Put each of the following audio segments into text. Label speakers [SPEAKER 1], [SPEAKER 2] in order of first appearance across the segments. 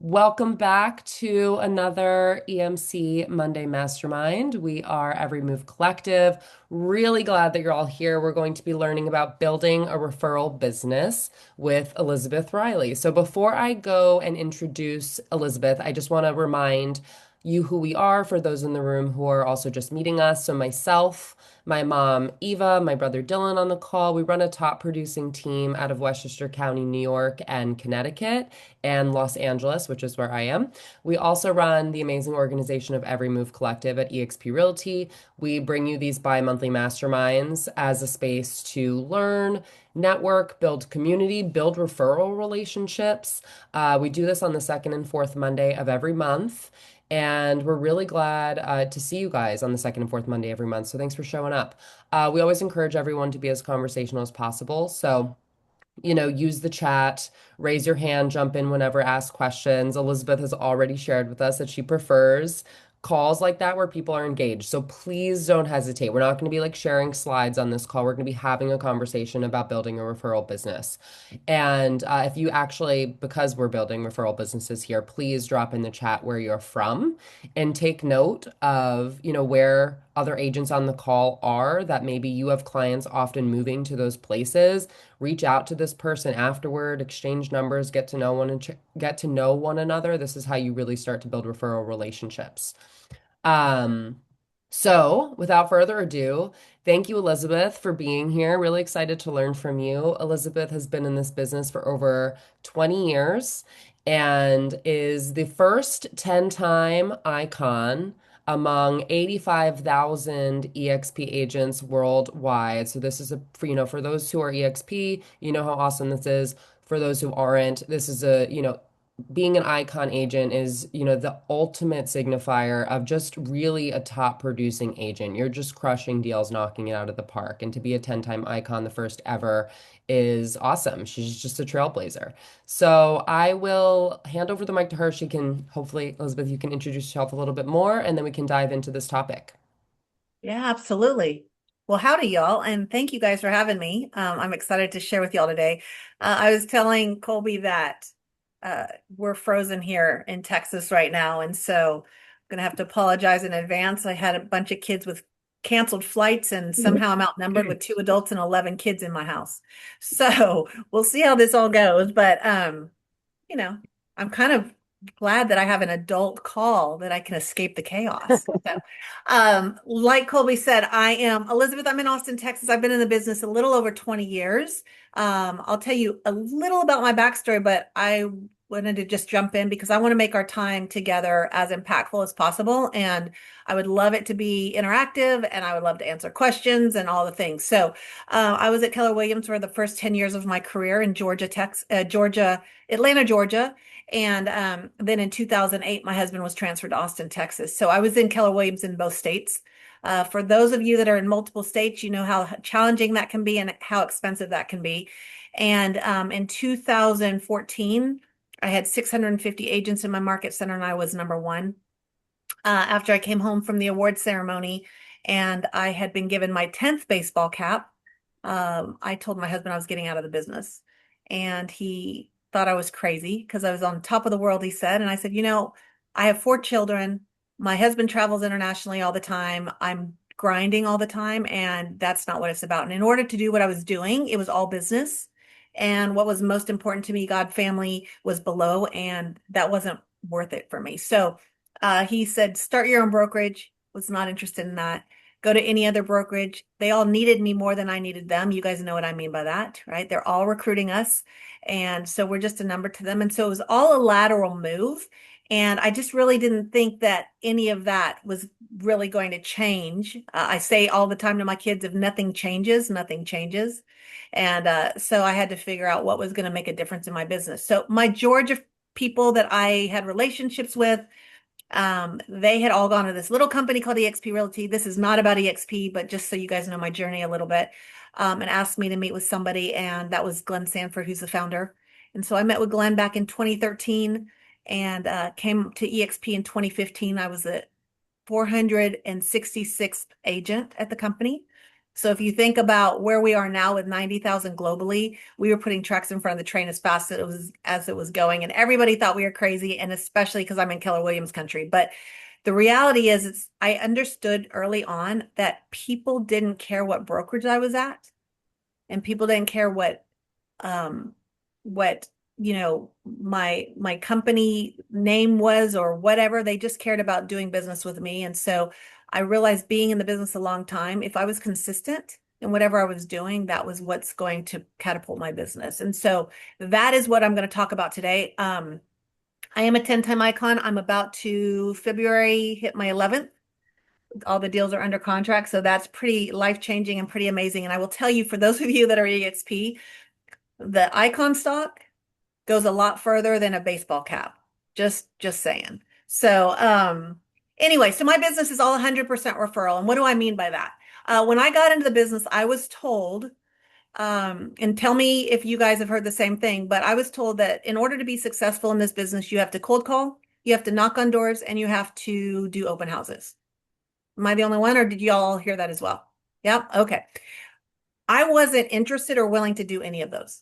[SPEAKER 1] Welcome back to another EMC Monday Mastermind. We are Every Move Collective. Really glad that you're all here. We're going to be learning about building a referral business with Elizabeth Riley. So before I go and introduce Elizabeth, I just want to remind you who we are for those in the room who are also just meeting us. So myself, my mom, Eva, my brother Dylan on the call. We run a top producing team out of Westchester County, New York, and Connecticut and Los Angeles, which is where I am. We also run the amazing organization of Every Move Collective at eXp Realty. We bring you these bi-monthly masterminds as a space to learn, network, build community, build referral relationships. We do this on the second and fourth Monday of every month. And we're really glad to see you guys on the second and fourth Monday every month. So thanks for showing up. We always encourage everyone to be as conversational as possible. So use the chat, raise your hand, jump in whenever asked questions. Elizabeth has already shared with us that she prefers calls like that where people are engaged. So please don't hesitate. We're not going to be like sharing slides on this call. We're going to be having a conversation about building a referral business. And if you actually, because we're building referral businesses here, please drop in the chat where you're from and take note of, where other agents on the call are that maybe you have clients often moving to those places. Reach out to this person afterward, exchange numbers, get to know one another. This is how you really start to build referral relationships. Um, so without further ado, thank you, Elizabeth, for being here. Really excited to learn from you. Elizabeth has been in this business for over 20 years and is the first 10-time icon among 85,000 EXP agents worldwide. So this is for those who are EXP, you know how awesome this is. For those who aren't, this is being an icon agent is, the ultimate signifier of just really a top producing agent. You're just crushing deals, knocking it out of the park. And to be a 10-time icon, the first ever, is awesome. She's just a trailblazer. So I will hand over the mic to her. She can hopefully, Elizabeth, you can introduce yourself a little bit more, and then we can dive into this topic.
[SPEAKER 2] Yeah, absolutely. Well, howdy, y'all, and thank you guys for having me. I'm excited to share with y'all today. I was telling Colby that we're frozen here in Texas right now, and so I'm gonna have to apologize in advance. I had a bunch of kids with canceled flights, and somehow I'm outnumbered with two adults and 11 kids in my house. So we'll see how this all goes. But you know, I'm kind of glad that I have an adult call that I can escape the chaos. So, like Colby said, I am Elizabeth. I'm in Austin, Texas. I've been in the business a little over 20 years. I'll tell you a little about my backstory, but I wanted to just jump in because I want to make our time together as impactful as possible. And I would love it to be interactive and I would love to answer questions and all the things. So, I was at Keller Williams for the first 10 years of my career in Atlanta, Georgia. And then in 2008, my husband was transferred to Austin, Texas. So I was in Keller Williams in both states. For those of you that are in multiple states, you know how challenging that can be and how expensive that can be. And in 2014, I had 650 agents in my market center, and I was number one. After I came home from the award ceremony and I had been given my 10th baseball cap, I told my husband I was getting out of the business. And he thought I was crazy because I was on top of the world, he said. And I said, I have four children. My husband travels internationally all the time. I'm grinding all the time, and that's not what it's about. And in order to do what I was doing, it was all business. And what was most important to me, God, family was below, and that wasn't worth it for me. So he said, start your own brokerage. Was not interested in that. Go to any other brokerage. They all needed me more than I needed them. You guys know what I mean by that, right? They're all recruiting us. And so we're just a number to them. And so it was all a lateral move. And I just really didn't think that any of that was really going to change. I say all the time to my kids, if nothing changes, nothing changes. And so I had to figure out what was going to make a difference in my business. So my Georgia people that I had relationships with, they had all gone to this little company called eXp Realty. This is not about eXp, but just so you guys know my journey a little bit, and asked me to meet with somebody, and that was Glenn Sanford, who's the founder. And so I met with Glenn back in 2013 and came to eXp in 2015. I was the 466th agent at the company. So if you think about where we are now with 90,000 globally, we were putting trucks in front of the train as fast as it was going, and everybody thought we were crazy, and especially because I'm in Keller Williams country. But the reality is, I understood early on that people didn't care what brokerage I was at, and people didn't care um what my company name was or whatever. They just cared about doing business with me. And so I realized, being in the business a long time, if I was consistent in whatever I was doing, that was what's going to catapult my business. And so that is what I'm going to talk about today. I am a 10-time icon. I'm about to February hit my 11th. All the deals are under contract. So that's pretty life-changing and pretty amazing. And I will tell you, for those of you that are EXP, the icon stock goes a lot further than a baseball cap. Just saying. So anyway, so my business is all 100% referral. And what do I mean by that? When I got into the business, I was told, and tell me if you guys have heard the same thing, but I was told that in order to be successful in this business, you have to cold call, you have to knock on doors, and you have to do open houses. Am I the only one, or did you all hear that as well? Yep. Okay. I wasn't interested or willing to do any of those.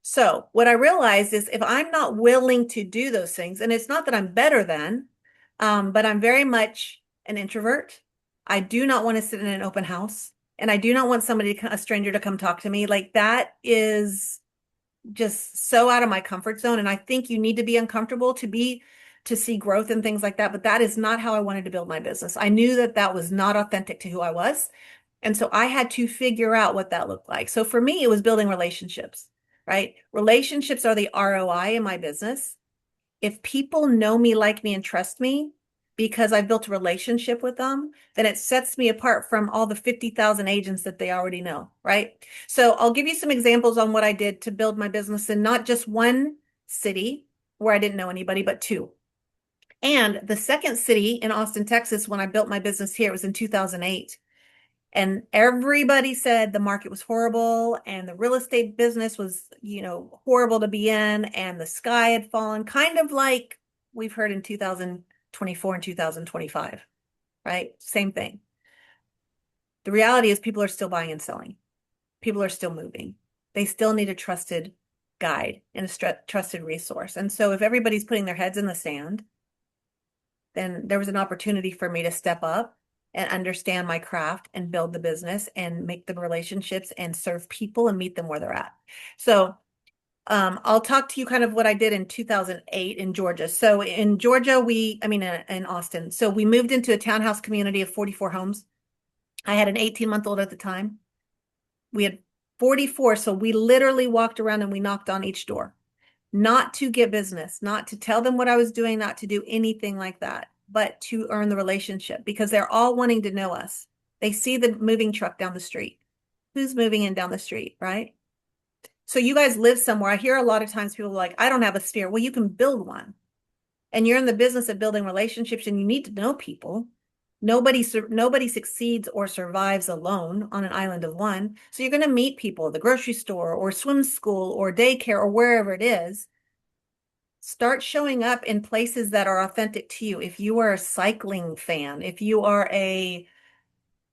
[SPEAKER 2] So what I realized is, if I'm not willing to do those things, and it's not that I'm better than, but I'm very much an introvert. I do not want to sit in an open house, and I do not want a stranger to come talk to me. Like, that is just so out of my comfort zone. And I think you need to be uncomfortable to see growth and things like that. But that is not how I wanted to build my business. I knew that that was not authentic to who I was. And so I had to figure out what that looked like. So for me, it was building relationships, right? Relationships are the ROI in my business. If people know me, like me, and trust me because I've built a relationship with them, then it sets me apart from all the 50,000 agents that they already know, right? So I'll give you some examples on what I did to build my business in not just one city where I didn't know anybody, but two. And the second city, in Austin, Texas, when I built my business here, it was in 2008. And everybody said the market was horrible and the real estate business was, horrible to be in, and the sky had fallen, kind of like we've heard in 2024 and 2025, right? Same thing. The reality is, people are still buying and selling. People are still moving. They still need a trusted guide and a trusted resource. And so if everybody's putting their heads in the sand, then there was an opportunity for me to step up and understand my craft and build the business and make the relationships and serve people and meet them where they're at. So I'll talk to you kind of what I did in 2008 in Georgia. So in Georgia, in Austin. So we moved into a townhouse community of 44 homes. I had an 18-month-old at the time. We had 44. So we literally walked around and we knocked on each door, not to get business, not to tell them what I was doing, not to do anything like that, but to earn the relationship, because they're all wanting to know us. They see the moving truck down the street. Who's moving in down the street, right? So you guys live somewhere. I hear a lot of times people are like, I don't have a sphere. Well, you can build one. And you're in the business of building relationships, and you need to know people. Nobody succeeds or survives alone on an island of one. So you're going to meet people at the grocery store or swim school or daycare or wherever it is. Start showing up in places that are authentic to you. If you are a cycling fan, if you are a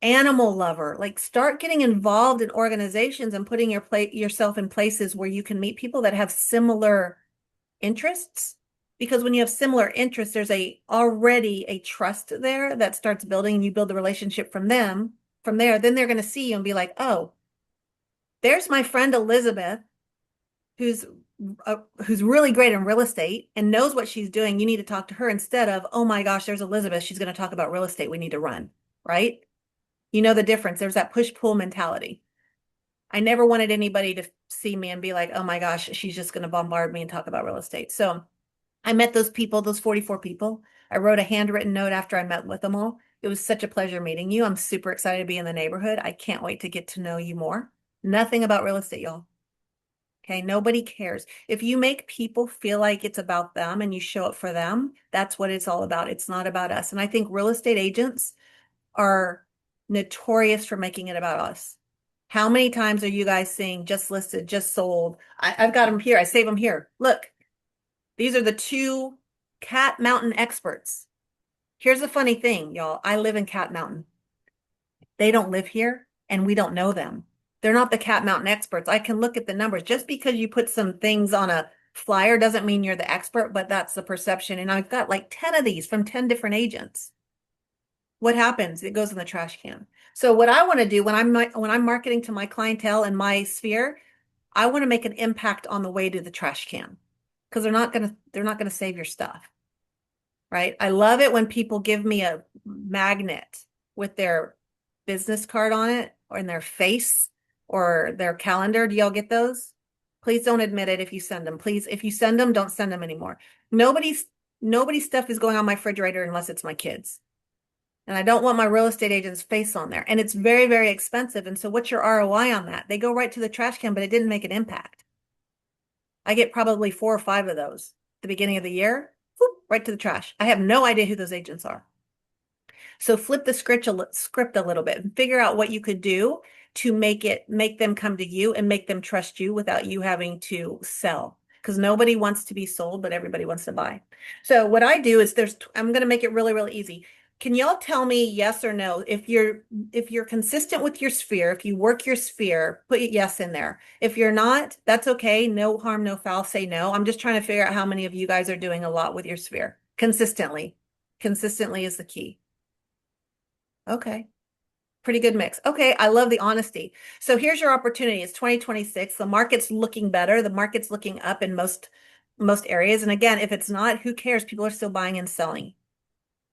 [SPEAKER 2] animal lover, like, start getting involved in organizations and putting yourself in places where you can meet people that have similar interests. Because when you have similar interests, there's already a trust there that starts building, and you build a relationship from them. From there, then they're going to see you and be like, oh, there's my friend Elizabeth, who's who's really great in real estate and knows what she's doing. You need to talk to her, instead of, oh my gosh, there's Elizabeth, she's going to talk about real estate, we need to run, right? You know the difference. There's that push-pull mentality. I never wanted anybody to see me and be like, oh my gosh, she's just going to bombard me and talk about real estate. So I met those people, those 44 people. I wrote a handwritten note after I met with them all. It was such a pleasure meeting you. I'm super excited to be in the neighborhood. I can't wait to get to know you more. Nothing about real estate, y'all. Okay, nobody cares. If you make people feel like it's about them and you show up for them, that's what it's all about. It's not about us. And I think real estate agents are notorious for making it about us. How many times are you guys seeing just listed, just sold? I've got them here. I save them here. Look, these are the two Cat Mountain experts. Here's the funny thing, y'all. I live in Cat Mountain. They don't live here, and we don't know them. They're not the Cat Mountain experts. I can look at the numbers. Just because you put some things on a flyer doesn't mean you're the expert, but that's the perception. And I've got like 10 of these from 10 different agents. What happens? It goes in the trash can. So what I want to do when I'm marketing to my clientele and my sphere, I want to make an impact on the way to the trash can because they're not gonna save your stuff, right? I love it when people give me a magnet with their business card on it or in their face or their calendar. Do y'all get those? Please don't admit it if you send them. Please, if you send them, don't send them anymore. Nobody's nobody's stuff is going on my refrigerator unless it's my kids. And I don't want my real estate agent's face on there. And it's very, very expensive. And so what's your ROI on that? They go right to the trash can, but it didn't make an impact. I get probably 4 or 5 of those at the beginning of the year, whoop, right to the trash. I have no idea who those agents are. So flip the script a little bit and figure out what you could do to make them come to you and make them trust you without you having to sell. Because nobody wants to be sold, but everybody wants to buy. So what I do is I'm going to make it really, really easy. Can y'all tell me yes or no? If you're consistent with your sphere, if you work your sphere, put yes in there. If you're not, that's okay. No harm, no foul. Say no. I'm just trying to figure out how many of you guys are doing a lot with your sphere consistently. Consistently is the key. Okay. Pretty good mix. Okay, I love the honesty. So here's your opportunity. It's 2026. The market's looking better. The market's looking up in most areas. And again, if it's not, who cares? People are still buying and selling.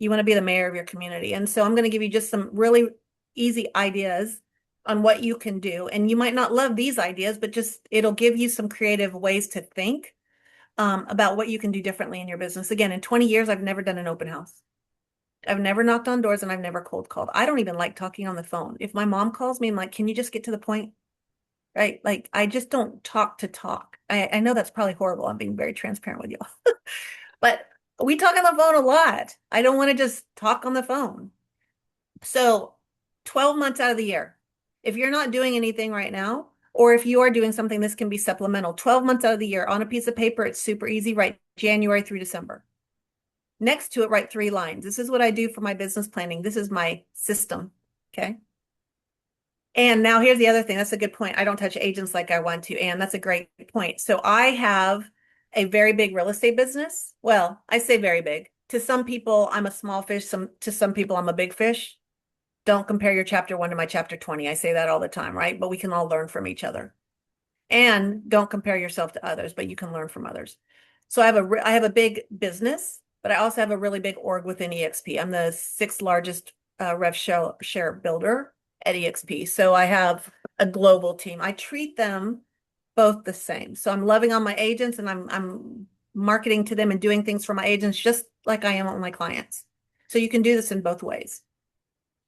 [SPEAKER 2] You want to be the mayor of your community. And so I'm going to give you just some really easy ideas on what you can do. And you might not love these ideas, but just it'll give you some creative ways to think about what you can do differently in your business. Again, in 20 years, I've never done an open house. I've never knocked on doors and I've never cold called. I don't even like talking on the phone. If my mom calls me, I'm like, can you just get to the point? Right? Like, I just don't talk to talk. I know that's probably horrible. I'm being very transparent with you, but we talk on the phone a lot. I don't want to just talk on the phone. So 12 months out of the year, if you're not doing anything right now, or if you are doing something, this can be supplemental. 12 months out of the year on a piece of paper, it's super easy, right? January through December. Next to it, write 3 lines. This is what I do for my business planning. This is my system. Okay. And now here's the other thing. That's a good point. I don't touch agents like I want to. And that's a great point. So I have a very big real estate business. Well, I say very big. To some people, I'm a small fish. To some people, I'm a big fish. Don't compare your chapter 1 to my chapter 20. I say that all the time, right? But we can all learn from each other. And don't compare yourself to others, but you can learn from others. So I have a big business, but I also have a really big org within EXP. I'm the 6th largest rev share builder at EXP. So I have a global team. I treat them both the same. So I'm loving on my agents and I'm marketing to them and doing things for my agents just like I am on my clients. So you can do this in both ways.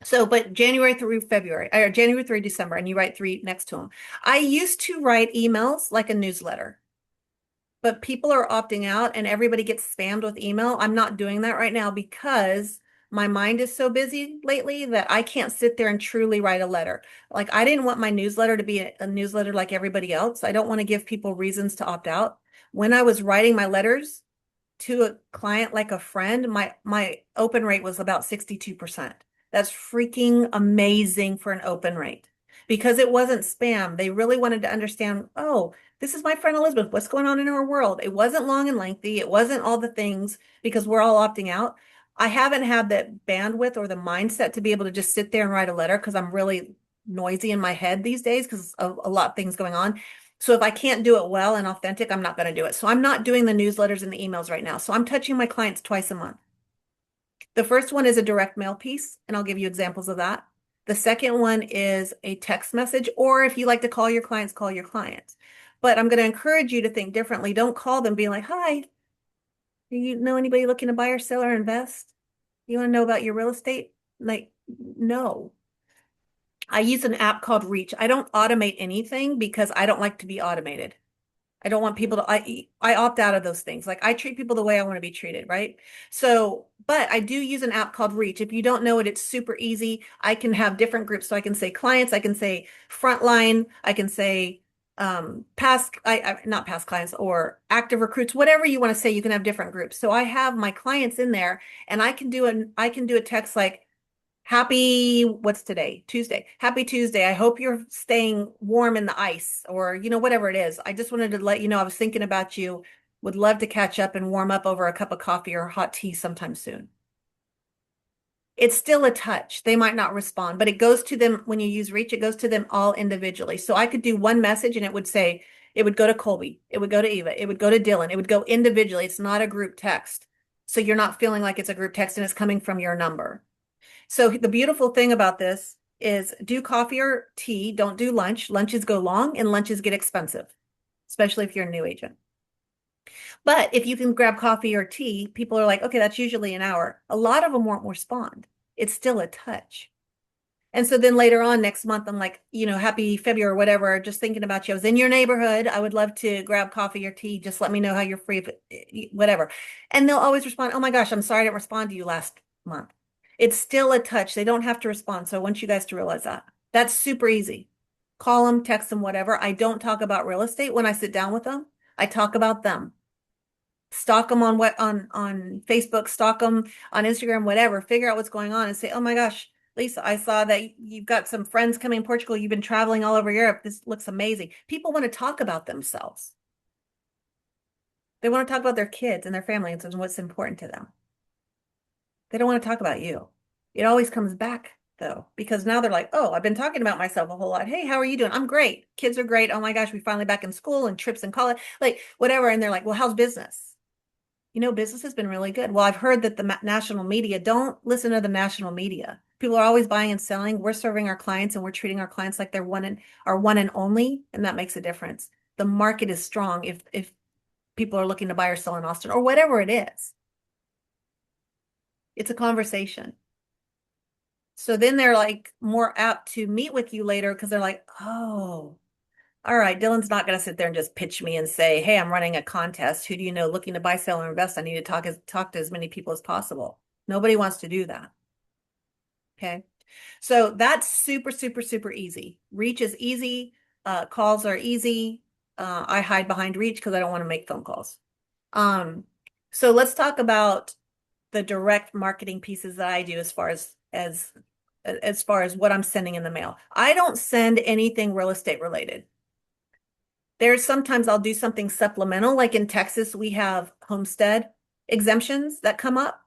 [SPEAKER 2] So, but January through February, or January through December, and you write 3 next to them. I used to write emails like a newsletter, but people are opting out and everybody gets spammed with email. I'm not doing that right now because my mind is so busy lately that I can't sit there and truly write a letter. Like I didn't want my newsletter to be a newsletter like everybody else. I don't want to give people reasons to opt out. When I was writing my letters to a client like a friend, my open rate was about 62%. That's freaking amazing for an open rate because it wasn't spam. They really wanted to understand, oh, this is my friend Elizabeth. What's going on in her world? It wasn't long and lengthy. It wasn't all the things because we're all opting out. I haven't had that bandwidth or the mindset to be able to just sit there and write a letter because I'm really noisy in my head these days because of a lot of things going on. So if I can't do it well and authentic, I'm not going to do it. So I'm not doing the newsletters and the emails right now. So I'm touching my clients twice a month. The first one is a direct mail piece, and I'll give you examples of that. The second one is a text message, or if you like to call your clients, call your clients. But I'm going to encourage you to think differently. Don't call them being like, hi, do you know anybody looking to buy or sell or invest? You want to know about your real estate? Like, no. I use an app called Reach. I don't automate anything because I don't like to be automated. I don't want people to, I opt out of those things. Like I treat people the way I want to be treated, right? So, but I do use an app called Reach. If you don't know it, it's super easy. I can have different groups. So I can say clients, I can say frontline, I can say past, not past clients or active recruits, whatever you want to say, you can have different groups. So I have my clients in there and I can do a text like, Happy, what's today? Tuesday. Happy Tuesday. I hope you're staying warm in the ice or, whatever it is. I just wanted to let you know I was thinking about you. Would love to catch up and warm up over a cup of coffee or hot tea sometime soon. It's still a touch. They might not respond, but it goes to them when you use reach, it goes to them all individually. So I could do one message and it would say, it would go to Colby, it would go to Eva, it would go to Dylan, it would go individually. It's not a group text. So you're not feeling like it's a group text and it's coming from your number. So the beautiful thing about this is do coffee or tea, don't do lunch. Lunches go long and lunches get expensive, especially if you're a new agent. But if you can grab coffee or tea, people are like, okay, that's usually an hour. A lot of them won't respond. It's still a touch. And so then later on next month, I'm like, happy February or whatever, just thinking about you. I was in your neighborhood. I would love to grab coffee or tea. Just let me know how you're free, whatever. And they'll always respond, oh my gosh, I'm sorry I didn't respond to you last month. It's still a touch. They don't have to respond. So I want you guys to realize that. That's super easy. Call them, text them, whatever. I don't talk about real estate when I sit down with them. I talk about them. Stalk them on on Facebook, stalk them on Instagram, whatever. Figure out what's going on and say, "Oh my gosh, Lisa, I saw that you've got some friends coming in Portugal. You've been traveling all over Europe. This looks amazing." People want to talk about themselves. They want to talk about their kids and their families and what's important to them. They don't want to talk about you. It always comes back though, because now they're like, "Oh, I've been talking about myself a whole lot. Hey, how are you doing? I'm great. Kids are great. Oh my gosh, we finally back in school and trips in college, like whatever." And they're like, "Well, how's business?" Business has been really good. Well, I've heard that the national media, don't listen to the national media. People are always buying and selling. We're serving our clients and we're treating our clients like they're our one and only, and that makes a difference. The market is strong if people are looking to buy or sell in Austin or whatever it is. It's a conversation. So then they're like more apt to meet with you later because they're like, oh, all right, Dylan's not going to sit there and just pitch me and say, "Hey, I'm running a contest. Who do you know looking to buy, sell, or invest? I need to talk to as many people as possible." Nobody wants to do that. Okay. So that's super, super, super easy. Reach is easy. Calls are easy. I hide behind reach because I don't want to make phone calls. Um, so let's talk about the direct marketing pieces that I do as far as what I'm sending in the mail. I don't send anything real estate related. There's sometimes I'll do something supplemental, like in Texas, we have homestead exemptions that come up.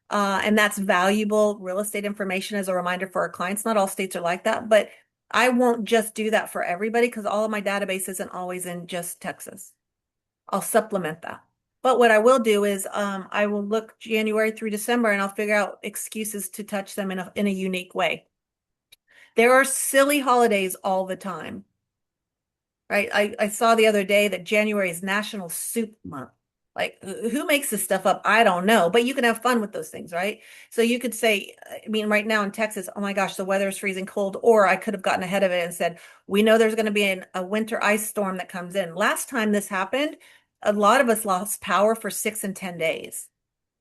[SPEAKER 2] And that's valuable real estate information as a reminder for our clients. Not all states are like that, but I won't just do that for everybody because all of my database isn't always in just Texas. I'll supplement that. But what I will do is I will look January through December and I'll figure out excuses to touch them in a unique way. There are silly holidays all the time. Right. I saw the other day that January is National Soup Month. Like, who makes this stuff up? I don't know, but you can have fun with those things, right? So you could say, I mean, right now in Texas, oh my gosh, the weather is freezing cold. Or I could have gotten ahead of it and said, we know there's going to be a winter ice storm that comes in. Last time this happened, a lot of us lost power for 6 and 10 days.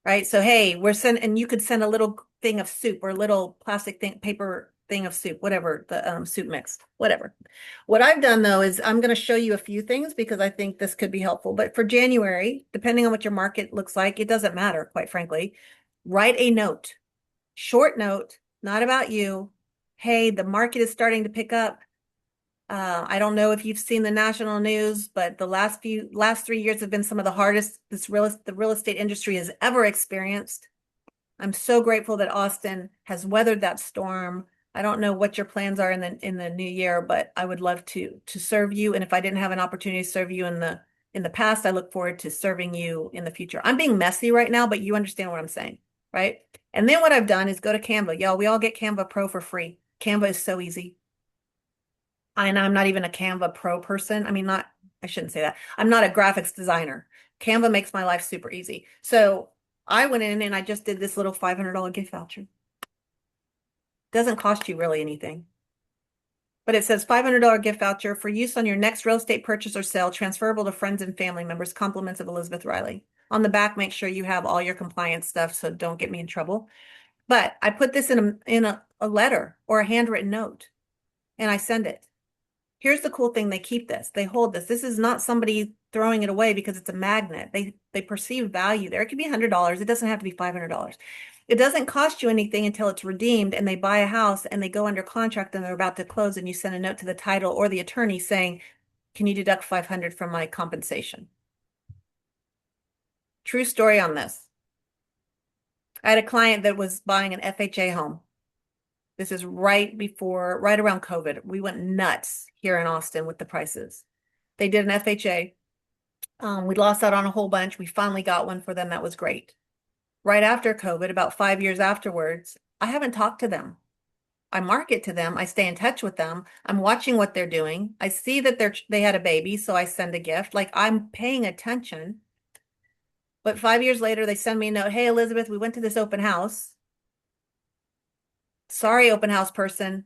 [SPEAKER 2] Right. So, hey, and you could send a little thing of soup or a little plastic paper thing of soup, whatever, the soup mix, whatever. What I've done though is I'm going to show you a few things because I think this could be helpful. But for January, depending on what your market looks like, it doesn't matter, quite frankly. Write a note, short note, not about you. Hey, the market is starting to pick up. I don't know if you've seen the national news, but the last 3 years have been some of the hardest the real estate industry has ever experienced. I'm so grateful that Austin has weathered that storm. I don't know what your plans are in the new year, but I would love to serve you. And if I didn't have an opportunity to serve you in the past, I look forward to serving you in the future. I'm being messy right now, but you understand what I'm saying, right? And then what I've done is go to Canva. Y'all, we all get Canva Pro for free. Canva is so easy. And I'm not even a Canva Pro person. I mean, I shouldn't say that. I'm not a graphics designer. Canva makes my life super easy. So I went in and I just did this little $500 gift voucher. Doesn't cost you really anything. But it says $500 gift voucher for use on your next real estate purchase or sale, transferable to friends and family members, compliments of Elizabeth Riley. On the back, make sure you have all your compliance stuff, so don't get me in trouble. But I put this in a letter or a handwritten note, and I send it. Here's the cool thing. They keep this. They hold this. This is not somebody throwing it away because it's a magnet. They perceive value there. It could be $100. It doesn't have to be $500. It doesn't cost you anything until it's redeemed and they buy a house and they go under contract and they're about to close and you send a note to the title or the attorney saying, can you deduct 500 from my compensation? True story on this. I had a client that was buying an FHA home. This is right around COVID. We went nuts here in Austin with the prices. They did an FHA. We lost out on a whole bunch. We finally got one for them. That was great. Right after COVID, about 5 years afterwards, I haven't talked to them. I market to them. I stay in touch with them. I'm watching what they're doing. I see that they had a baby, so I send a gift. Like I'm paying attention. But 5 years later, they send me a note. Hey, Elizabeth, we went to this open house. Sorry, open house person.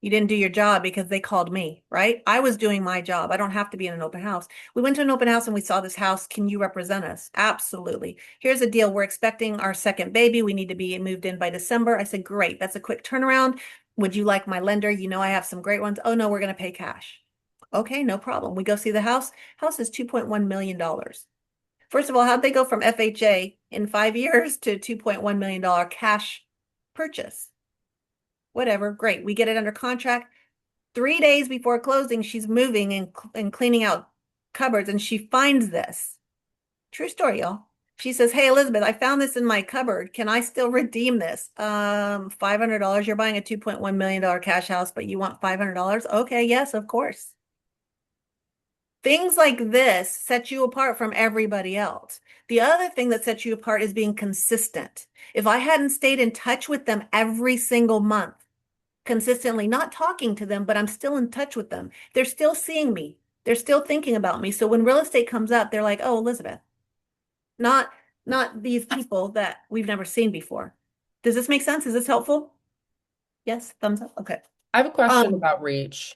[SPEAKER 2] You didn't do your job because they called me, right? I was doing my job. I don't have to be in an open house. We went to an open house and we saw this house. Can you represent us? Absolutely. Here's the deal. We're expecting our second baby. We need to be moved in by December. I said, great. That's a quick turnaround. Would you like my lender? You know, I have some great ones. Oh, no, we're going to pay cash. Okay, no problem. We go see the house. House is $2.1 million. First of all, how'd they go from FHA in 5 years to $2.1 million cash purchase? Whatever, great. We get it under contract. 3 days before closing, she's moving and cleaning out cupboards and she finds this. True story, y'all. She says, hey, Elizabeth, I found this in my cupboard. Can I still redeem this? $500. You're buying a $2.1 million cash house, but you want $500? Okay, yes, of course. Things like this set you apart from everybody else. The other thing that sets you apart is being consistent. If I hadn't stayed in touch with them every single month, consistently, not talking to them, but I'm still in touch with them. They're still seeing me. They're still thinking about me. So when real estate comes up, they're like, "Oh, Elizabeth," not not these people that we've never seen before. Does this make sense? Is this helpful? Yes, thumbs up. Okay.
[SPEAKER 1] I have a question
[SPEAKER 2] Um,
[SPEAKER 1] about reach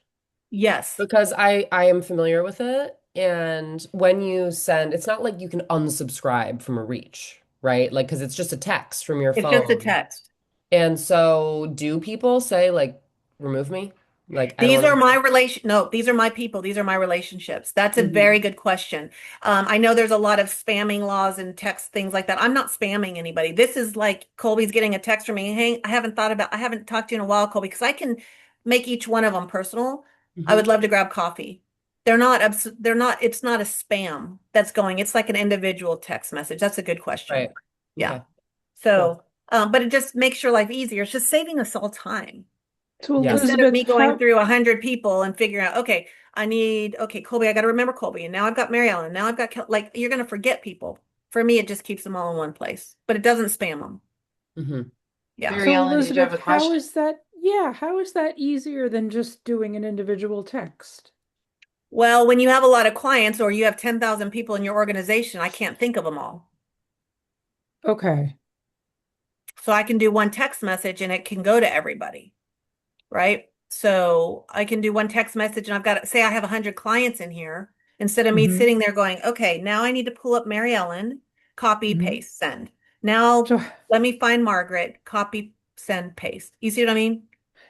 [SPEAKER 2] yes.
[SPEAKER 1] because I am familiar with it. And when you send, it's not like you can unsubscribe from a reach, right? Like, because it's just a text from your
[SPEAKER 2] It's just a
[SPEAKER 1] phone.
[SPEAKER 2] text.
[SPEAKER 1] And so do people say like, remove me? Like, I don't
[SPEAKER 2] These are
[SPEAKER 1] want
[SPEAKER 2] my relation. No, these are my people. These are my relationships. That's a
[SPEAKER 1] to.
[SPEAKER 2] very good question. I know there's a lot of spamming laws and text things like that. I'm not spamming anybody. This is like Colby's getting a text from me. Hey, I haven't talked to you in a while, Colby, because I can make each one of them personal. I
[SPEAKER 1] Hmm.
[SPEAKER 2] would love to grab coffee. They're not, it's not a spam that's going. It's like an individual text message. That's a good question.
[SPEAKER 1] Right.
[SPEAKER 2] Yeah.
[SPEAKER 1] Okay. Cool.
[SPEAKER 2] So, but it just makes your life easier. It's just saving us all time.
[SPEAKER 3] So
[SPEAKER 1] Yes.
[SPEAKER 2] Instead of
[SPEAKER 3] Elizabeth,
[SPEAKER 2] me going
[SPEAKER 3] how
[SPEAKER 2] through 100 people and figuring out, okay, okay, Colby, I got to remember Colby. And now I've got Mary Ellen. Now I've got, like, you're going to forget people. For me, it just keeps them all in one place, but it doesn't spam them.
[SPEAKER 1] Hmm.
[SPEAKER 2] Yeah.
[SPEAKER 4] Mary
[SPEAKER 3] so
[SPEAKER 4] Ellen, did you have
[SPEAKER 3] Elizabeth,
[SPEAKER 4] a
[SPEAKER 3] how
[SPEAKER 4] question?
[SPEAKER 3] is that? Yeah, how is that easier than just doing an individual text?
[SPEAKER 2] Well, when you have a lot of clients or you have 10,000 people in your organization, I can't think of them all.
[SPEAKER 3] Okay.
[SPEAKER 2] So I can do one text message and it can go to everybody, right? So I can do one text message and I've got, say I have 100 clients in here. Instead of me
[SPEAKER 3] Hmm.
[SPEAKER 2] sitting there going, okay, now I need to pull up Mary Ellen, copy,
[SPEAKER 3] Hmm.
[SPEAKER 2] paste, send. Now
[SPEAKER 3] So
[SPEAKER 2] let me find Margaret, copy, send, paste. You see what I mean?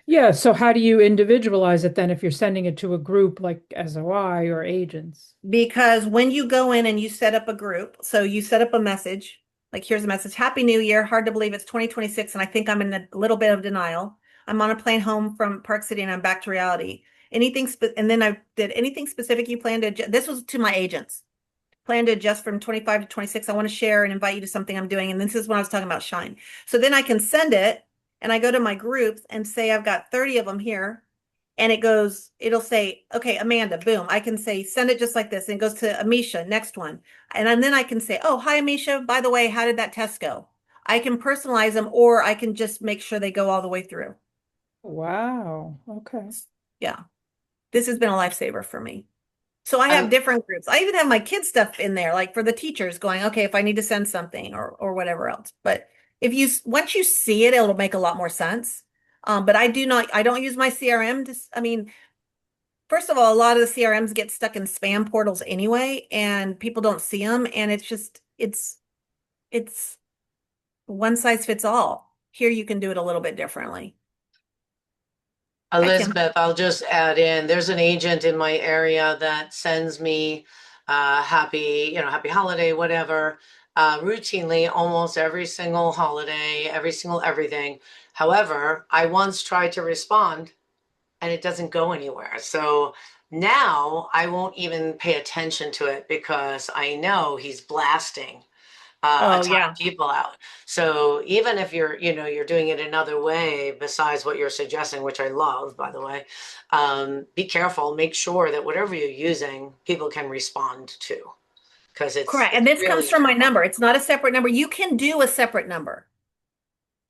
[SPEAKER 3] yeah, so how do you individualize it then if you're sending it to a group like SOI or agents?
[SPEAKER 2] Because when you go in and you set up a group, so you set up a message, like here's a message, Happy New Year. Hard to believe it's 2026, and I think I'm in a little bit of denial. I'm on a plane home from Park City and I'm back to reality. And then I did anything specific you plan to adjust. This was to my agents. Plan to adjust from 25 to 26. I want to share and invite you to something I'm doing. And this is when I was talking about Shine. So then I can send it and I go to my groups and say I've got 30 of them here and it'll say, okay, Amanda, boom. I can say, send it just like this. And it goes to Amisha, next one. And then I can say, oh, hi, Amisha. By the way, how did that test go? I can personalize them or I can just make sure they go all the way through.
[SPEAKER 3] Wow. Okay.
[SPEAKER 2] Yeah, this has been a lifesaver for me. So I have
[SPEAKER 4] I
[SPEAKER 2] different groups. I even have my kids stuff in there, like for the teachers going, okay, if I need to send something or whatever else. But if you once you see it, it'll make a lot more sense. But I don't use my CRM to, I mean, first of all, a lot of the CRMs get stuck in spam portals anyway, and people don't see them. And it's one size fits all. Here you can do it a little bit differently. Hi, Kim.
[SPEAKER 4] Elizabeth, I'll just add in, there's an agent in my area that sends me happy holiday, whatever. routinely almost every single holiday, every single everything. However, I once tried to respond and it doesn't go anywhere. So now I won't even pay attention to it because I know he's blasting a
[SPEAKER 2] Oh
[SPEAKER 4] ton
[SPEAKER 2] yeah.
[SPEAKER 4] of people out. So even if you're doing it another way besides what you're suggesting, which I love, by the way, be careful. Make sure that whatever you're using, people can respond to because it's
[SPEAKER 2] Correct. And
[SPEAKER 4] it's
[SPEAKER 2] this comes
[SPEAKER 4] really
[SPEAKER 2] from my
[SPEAKER 4] important.
[SPEAKER 2] number. It's not a separate number. You can do a separate number.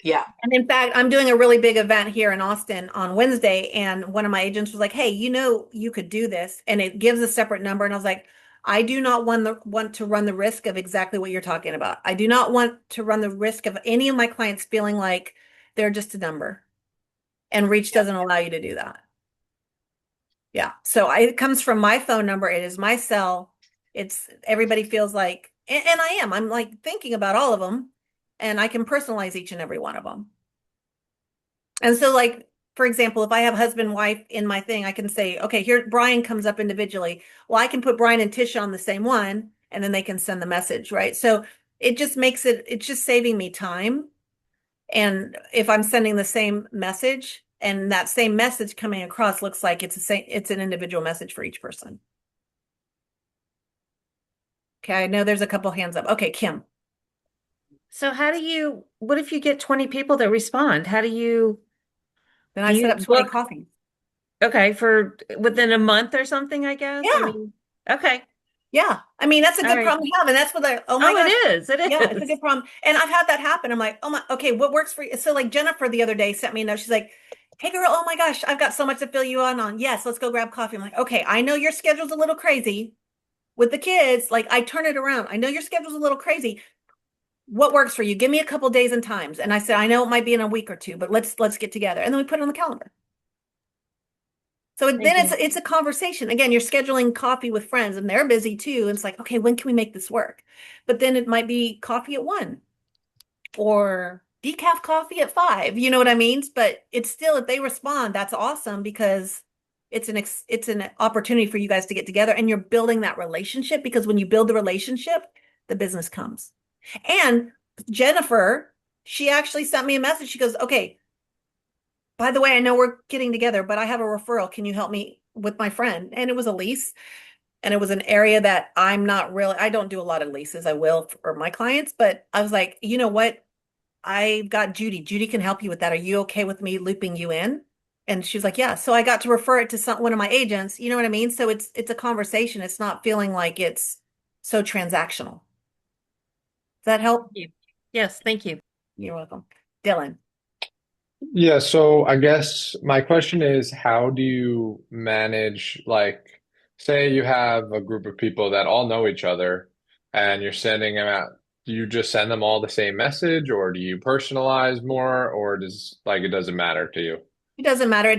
[SPEAKER 4] Yeah.
[SPEAKER 2] And in fact, I'm doing a really big event here in Austin on Wednesday, and one of my agents was like, "Hey, you could do this," and it gives a separate number. And I was like, "I do not want to run the risk of exactly what you're talking about. I do not want to run the risk of any of my clients feeling like they're just a number, and Reach
[SPEAKER 4] Yep.
[SPEAKER 2] doesn't allow you to do that." Yeah. So it comes from my phone number. It is my cell. It's everybody feels like, and I am. I'm like thinking about all of them, and I can personalize each and every one of them. And so, like, for example, if I have husband, wife in my thing, I can say, okay, here, Brian comes up individually. Well, I can put Brian and Tisha on the same one, and then they can send the message, right? So it just makes it's just saving me time. And if I'm sending the same message and that same message coming across looks like it's an individual message for each person. Okay, I know there's a couple hands up. Okay, Kim.
[SPEAKER 5] So what if you get 20 people that respond?
[SPEAKER 2] Then
[SPEAKER 5] Do
[SPEAKER 2] I set
[SPEAKER 5] you
[SPEAKER 2] up 20
[SPEAKER 5] book,
[SPEAKER 2] coffees.
[SPEAKER 5] okay, for within a month or something, I guess?
[SPEAKER 2] Yeah.
[SPEAKER 5] Okay.
[SPEAKER 2] Yeah. I mean, that's a
[SPEAKER 5] All
[SPEAKER 2] good
[SPEAKER 5] right.
[SPEAKER 2] problem to have. And that's what oh my
[SPEAKER 5] Oh, it
[SPEAKER 2] gosh.
[SPEAKER 5] is. It
[SPEAKER 2] Yeah, it's a
[SPEAKER 5] is.
[SPEAKER 2] good problem. And I've had that happen. I'm like, oh my, okay, what works for you? So like Jennifer the other day sent me a note. She's like, hey girl, oh my gosh, I've got so much to fill you on. Yes, let's go grab coffee. I'm like, okay, I know your schedule's a little crazy with the kids. Like I turn it around. I know your schedule's a little crazy. What works for you? Give me a couple days and times. And I said, I know it might be in a week or two, but let's get together. And then we put it on the calendar. So then
[SPEAKER 5] Thank you.
[SPEAKER 2] it's a conversation. Again, you're scheduling coffee with friends and they're busy too. And it's like, okay, when can we make this work? But then it might be coffee at 1 or decaf coffee at 5. You know what I mean? But it's still, if they respond, that's awesome because it's an opportunity for you guys to get together and you're building that relationship because when you build the relationship, the business comes. And Jennifer, she actually sent me a message. She goes, okay, by the way, I know we're getting together, but I have a referral. Can you help me with my friend? And it was a lease. And it was an area that I don't do a lot of leases. I will for my clients, but I was like, you know what? I've got Judy. Judy can help you with that. Are you okay with me looping you in? And she was like, yeah. So I got to refer it to one of my agents. You know what I mean? So it's a conversation. It's not feeling like it's so transactional. Does that help?
[SPEAKER 5] Thank you. Yes, thank you.
[SPEAKER 2] You're welcome. Dylan.
[SPEAKER 6] Yeah, so I guess my question is, how do you manage, like, say you have a group of people that all know each other and you're sending them out, do you just send them all the same message or do you personalize more or it doesn't matter to you?
[SPEAKER 2] It doesn't matter.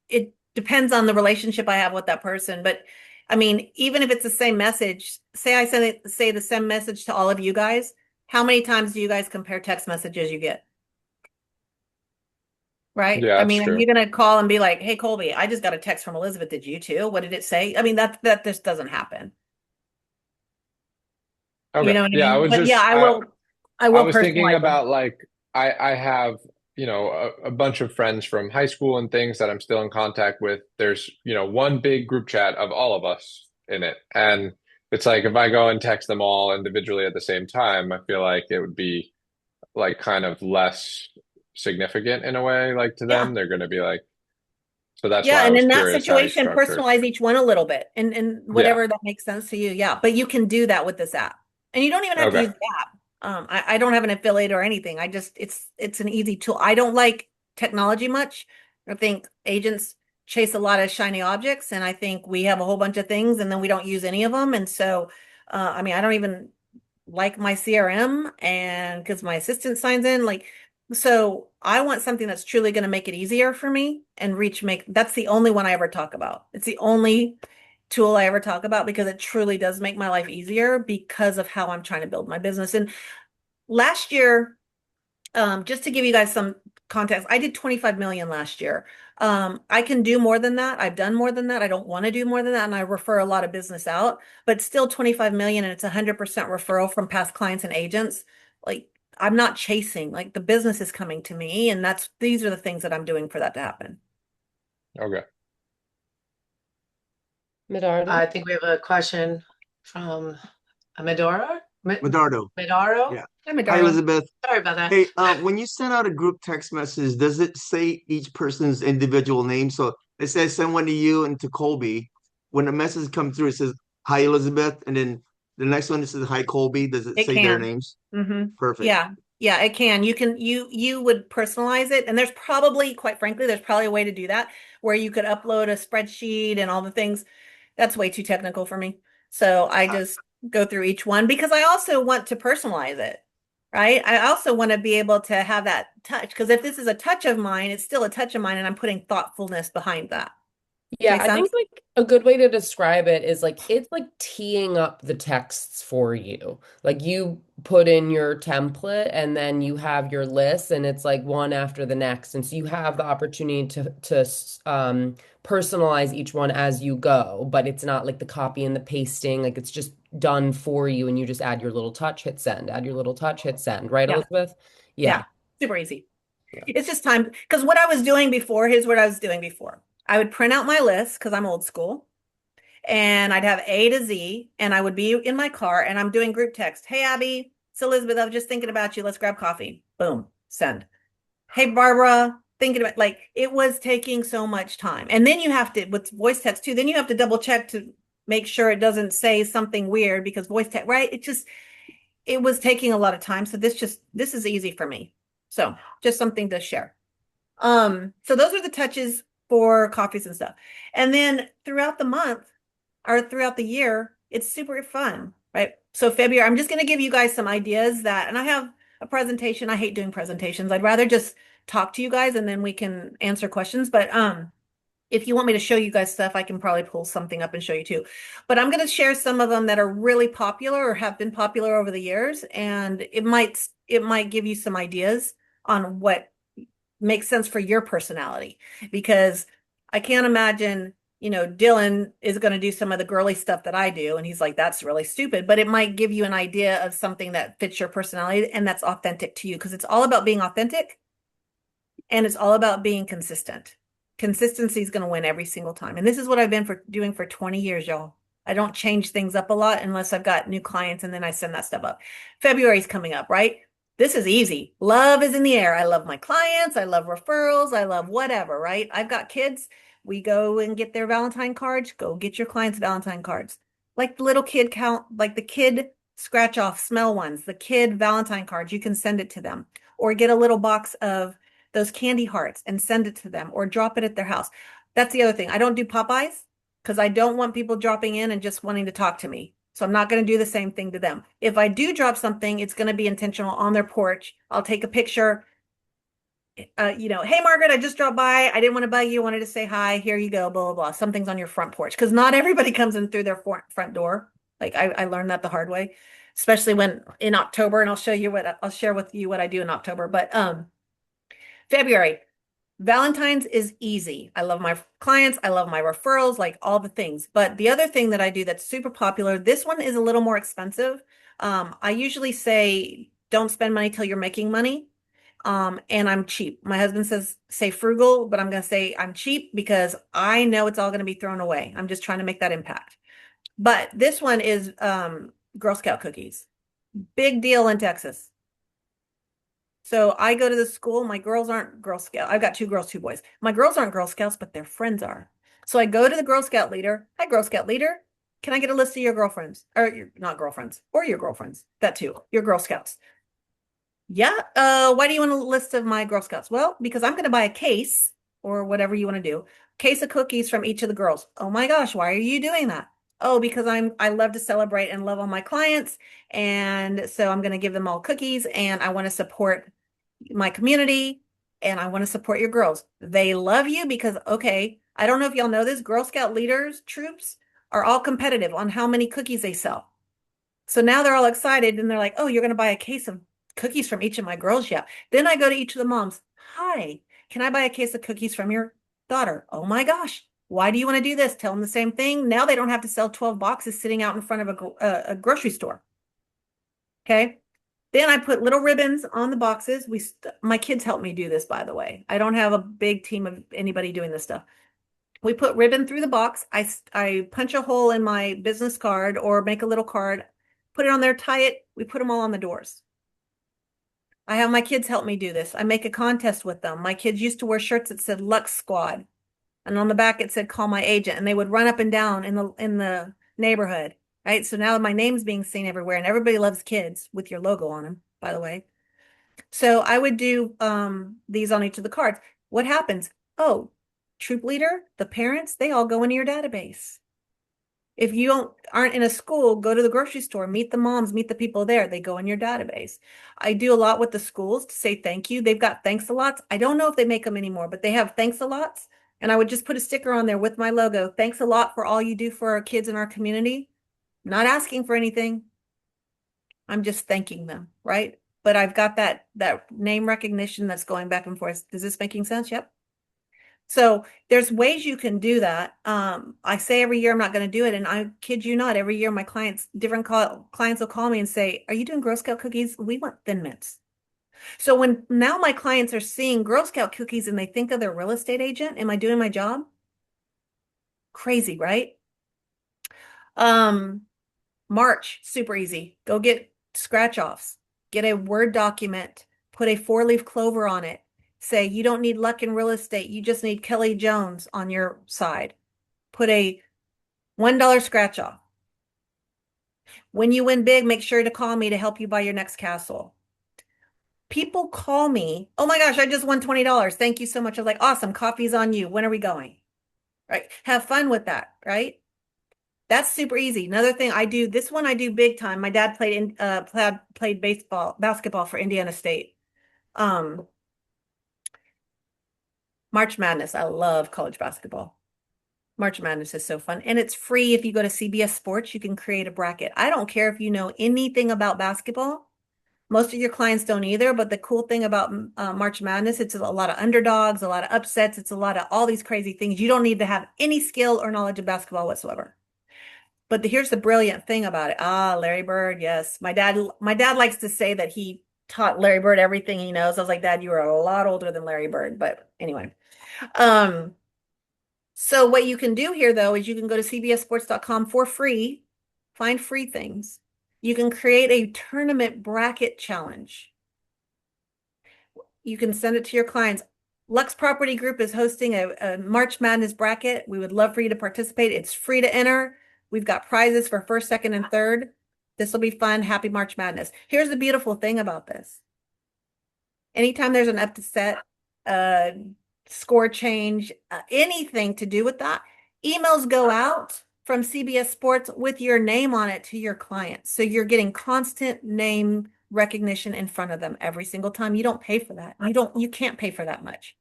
[SPEAKER 2] It depends on the relationship I have with that person. But I mean, even if it's the same message, say the same message to all of you guys, how many times do you guys compare text messages you get? Right?
[SPEAKER 6] Yeah,
[SPEAKER 2] I
[SPEAKER 6] that's
[SPEAKER 2] mean, are you
[SPEAKER 6] true.
[SPEAKER 2] gonna call and be like, hey Colby, I just got a text from Elizabeth. Did you too? What did it say? I mean, that just doesn't happen. You
[SPEAKER 6] Okay.
[SPEAKER 2] know what I
[SPEAKER 6] Yeah,
[SPEAKER 2] mean? But yeah, I
[SPEAKER 6] I
[SPEAKER 2] will
[SPEAKER 6] was thinking
[SPEAKER 2] personalize them.
[SPEAKER 6] about like I have, a bunch of friends from high school and things that I'm still in contact with. There's, one big group chat of all of us in it. And it's like if I go and text them all individually at the same time, I feel like it would be like kind of less significant in a way, like to
[SPEAKER 2] Yeah.
[SPEAKER 6] them. They're gonna be like, so that's
[SPEAKER 2] Yeah,
[SPEAKER 6] why I
[SPEAKER 2] and
[SPEAKER 6] was
[SPEAKER 2] in that
[SPEAKER 6] curious how you
[SPEAKER 2] situation,
[SPEAKER 6] structure it.
[SPEAKER 2] personalize each one a little bit and
[SPEAKER 6] Yeah.
[SPEAKER 2] whatever that makes sense to you. Yeah, but you can do that with this app. And you don't even have to
[SPEAKER 6] Okay.
[SPEAKER 2] use the app. I don't have an affiliate or anything. It's an easy tool. I don't like technology much. I think agents chase a lot of shiny objects, and I think we have a whole bunch of things and then we don't use any of them. And so, I mean, I don't even like my CRM and because my assistant signs in, like, so I want something that's truly going to make it easier for me and that's the only one I ever talk about. It's the only tool I ever talk about because it truly does make my life easier because of how I'm trying to build my business. And last year, just to give you guys some contacts. I did 25 million last year. I can do more than that. I've done more than that. I don't want to do more than that. And I refer a lot of business out, but still 25 million and it's 100% referral from past clients and agents. Like I'm not chasing, like the business is coming to me. And these are the things that I'm doing for that to happen.
[SPEAKER 6] Okay.
[SPEAKER 1] Medardo?
[SPEAKER 4] I think we have a question from Medora?
[SPEAKER 7] Medardo.
[SPEAKER 4] Medaro?
[SPEAKER 7] Yeah.
[SPEAKER 2] Hi,
[SPEAKER 7] Hi,
[SPEAKER 2] Madara.
[SPEAKER 7] Elizabeth.
[SPEAKER 4] Sorry about that.
[SPEAKER 7] Hey, when you send out a group text message, does it say each person's individual name? So it says send one to you and to Colby. When the message comes through, it says hi, Elizabeth, and then the next one it says hi, Colby. Does it
[SPEAKER 2] It
[SPEAKER 7] say their
[SPEAKER 2] can.
[SPEAKER 7] names?
[SPEAKER 2] Mm-hmm.
[SPEAKER 7] Perfect.
[SPEAKER 2] Yeah. Yeah, it can. You would personalize it. And there's probably, quite frankly, there's probably a way to do that where you could upload a spreadsheet and all the things. That's way too technical for me. So I
[SPEAKER 7] Uh,
[SPEAKER 2] just go through each one because I also want to personalize it, right? I also want to be able to have that touch because if this is a touch of mine, it's still a touch of mine and I'm putting thoughtfulness behind that.
[SPEAKER 1] Yeah,
[SPEAKER 2] Make
[SPEAKER 1] I think
[SPEAKER 2] sense?
[SPEAKER 1] like a good way to describe it is like it's like teeing up the texts for you. Like you put in your template and then you have your list and it's like one after the next. And so you have the opportunity to personalize each one as you go, but it's not like the copy and the pasting. Like it's just done for you and you just add your little touch, hit send, add your little touch, hit send, right,
[SPEAKER 2] Yeah.
[SPEAKER 1] Elizabeth? Yeah.
[SPEAKER 2] Yeah. Super easy.
[SPEAKER 1] Yeah.
[SPEAKER 2] It's just time because what I was doing before, here's what I was doing before. I would print out my list because I'm old school and I'd have A to Z and I would be in my car and I'm doing group text. Hey, Abby, it's Elizabeth. I was just thinking about you. Let's grab coffee. Boom, send. Hey, Barbara, thinking about like it was taking so much time. And then you have to, with voice text too, then you have to double check to make sure it doesn't say something weird because voice text, right? It was taking a lot of time. So this is easy for me. So just something to share. So those are the touches for coffees and stuff. And then throughout the month or throughout the year, it's super fun, right? So February, I'm just going to give you guys some ideas and I have a presentation. I hate doing presentations. I'd rather just talk to you guys and then we can answer questions. But if you want me to show you guys stuff, I can probably pull something up and show you too. But I'm going to share some of them that are really popular or have been popular over the years, and it might give you some ideas on what makes sense for your personality. Because I can't imagine, Dylan is going to do some of the girly stuff that I do, and he's like, that's really stupid. But it might give you an idea of something that fits your personality and that's authentic to you, because it's all about being authentic and it's all about being consistent. Consistency is going to win every single time. And this is what I've been doing for 20 years, y'all. I don't change things up a lot unless I've got new clients and then I send that stuff up. February's coming up, right? This is easy. Love is in the air. I love my clients. I love referrals. I love whatever, right? I've got kids. We go and get their Valentine cards. Go get your clients Valentine cards. Like the little kid count, like the kid scratch off smell ones, the kid Valentine cards, you can send it to them or get a little box of those candy hearts and send it to them or drop it at their house. That's the other thing. I don't do Popeyes because I don't want people dropping in and just wanting to talk to me. So I'm not going to do the same thing to them. If I do drop something, it's going to be intentional on their porch. I'll take a picture. Hey, Margaret, I just dropped by. I didn't want to bug you. Wanted to say hi. Here you go, blah, blah, blah. Something's on your front porch because not everybody comes in through their front door. Like I learned that the hard way, especially when in October, and I'll share with you what I do in October. But February, Valentine's is easy. I love my clients. I love my referrals, like all the things. But the other thing that I do that's super popular, this one is a little more expensive. I usually say, don't spend money till you're making money. And I'm cheap. My husband says, say frugal, but I'm going to say I'm cheap because I know it's all going to be thrown away. I'm just trying to make that impact. But this one is Girl Scout cookies. Big deal in Texas. So I go to the school. My girls aren't Girl Scout. I've got two girls, two boys. My girls aren't Girl Scouts, but their friends are. So I go to the Girl Scout leader. Hi, Girl Scout leader. Can I get a list of your girlfriends? Or your, not girlfriends, or your girlfriends. That too. Your Girl Scouts. Yeah. Why do you want a list of my Girl Scouts? Well, because I'm going to buy a case or whatever you want to do. Case of cookies from each of the girls. Oh my gosh, why are you doing that? Oh, because I love to celebrate and love all my clients. And so I'm going to give them all cookies and I want to support my community and I want to support your girls. They love you because, okay, I don't know if y'all know this, Girl Scout leaders, troops are all competitive on how many cookies they sell. So now they're all excited and they're like, oh, you're going to buy a case of cookies from each of my girls? Yeah. Then I go to each of the moms. Hi, can I buy a case of cookies from your daughter? Oh my gosh, why do you want to do this? Tell them the same thing. Now they don't have to sell 12 boxes sitting out in front of a grocery store. Okay. Then I put little ribbons on the boxes. My kids help me do this, by the way. I don't have a big team of anybody doing this stuff. We put ribbon through the box. I punch a hole in my business card or make a little card, put it on there, tie it. We put them all on the doors. I have my kids help me do this. I make a contest with them. My kids used to wear shirts that said Lux Squad, and on the back it said call my agent, and they would run up and down in the neighborhood, right? So now my name's being seen everywhere, and everybody loves kids with your logo on them, by the way. So I would do these on each of the cards. What happens? Oh, troop leader, the parents, they all go into your database. If you aren't in a school, go to the grocery store, meet the moms, meet the people there. They go in your database. I do a lot with the schools to say thank you. They've got thanks a lots. I don't know if they make them anymore, but they have thanks a lots. And I would just put a sticker on there with my logo. Thanks a lot for all you do for our kids in our community. Not asking for anything. I'm just thanking them, right? But I've got that name recognition that's going back and forth. Is this making sense? Yep. So there's ways you can do that. I say every year I'm not going to do it, and I kid you not, every year my clients, clients will call me and say, "Are you doing Girl Scout cookies? We want Thin Mints." So when now my clients are seeing Girl Scout cookies and they think of their real estate agent, am I doing my job? Crazy, right? March, super easy. Go get scratch offs. Get a Word document, put a 4-leaf clover on it. Say, you don't need luck in real estate. You just need Kelly Jones on your side. Put a $1 scratch off. When you win big, make sure to call me to help you buy your next castle. People call me, oh my gosh, I just won $20. Thank you so much. I was like, awesome, coffee's on you. When are we going? Right? Have fun with that, right? That's super easy. Another thing I do, this one I do big time. My dad played basketball for Indiana State. March Madness. I love college basketball. March Madness is so fun. And it's free. If you go to CBS Sports, you can create a bracket. I don't care if you know anything about basketball. Most of your clients don't either. But the cool thing about March Madness, it's a lot of underdogs, a lot of upsets. It's a lot of all these crazy things. You don't need to have any skill or knowledge of basketball whatsoever. But here's the brilliant thing about it. Larry Bird, yes. My dad likes to say that he taught Larry Bird everything he knows. I was like, Dad, you are a lot older than Larry Bird. But anyway. So what you can do here, though, is you can go to cbssports.com for free, find free things. You can create a tournament bracket challenge. You can send it to your clients. Lux Property Group is hosting a March Madness bracket. We would love for you to participate. It's free to enter. We've got prizes for first, second, and third. This will be fun. Happy March Madness. Here's the beautiful thing about this. Anytime there's an upset, score change, anything to do with that, emails go out from CBS Sports with your name on it to your clients. So you're getting constant name recognition in front of them every single time. You don't pay for that. You can't pay for that much.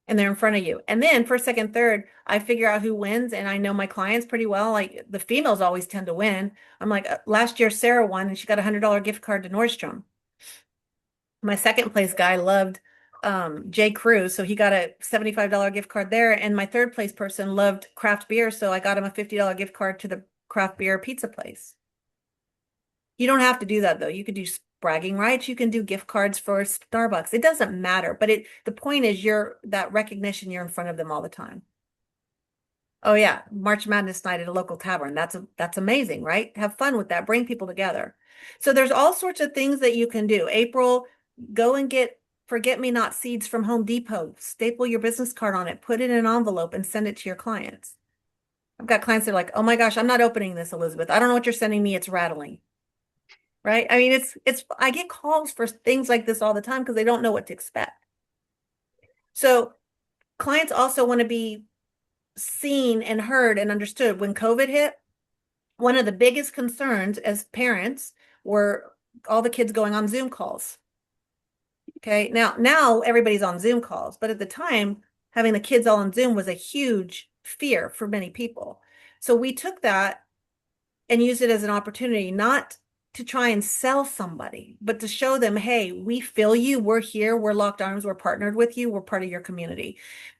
[SPEAKER 2] And they're in front of you. And then first, second, third, I figure out who wins, and I know my clients pretty well. Like the females always tend to win. I'm like, last year Sarah won and she got a $100 gift card to Nordstrom. My second place guy loved J. Crew, so he got a $75 gift card there. And my third place person loved craft beer, so I got him a $50 gift card to the craft beer pizza place. You don't have to do that though. You could do bragging rights. You can do gift cards for Starbucks. It doesn't matter, but the point is that recognition, you're in front of them all the time. Oh yeah, March Madness night at a local tavern. That's amazing, right? Have fun with that. Bring people together. So there's all sorts of things that you can do. April, go and get forget-me-not seeds from Home Depot. Staple your business card on it, put it in an envelope, and send it to your clients. I've got clients that are like, oh my gosh, I'm not opening this, Elizabeth. I don't know what you're sending me. It's rattling. Right? I mean, I get calls for things like this all the time because they don't know what to expect. So clients also want to be seen and heard and understood. When COVID hit, one of the biggest concerns as parents were all the kids going on Zoom calls. Okay. Now everybody's on Zoom calls, but at the time, having the kids all on Zoom was a huge fear for many people. So we took that and used it as an opportunity, not to try and sell somebody, but to show them, hey, we feel you, we're here, we're locked arms, we're partnered with you, we're part of your community.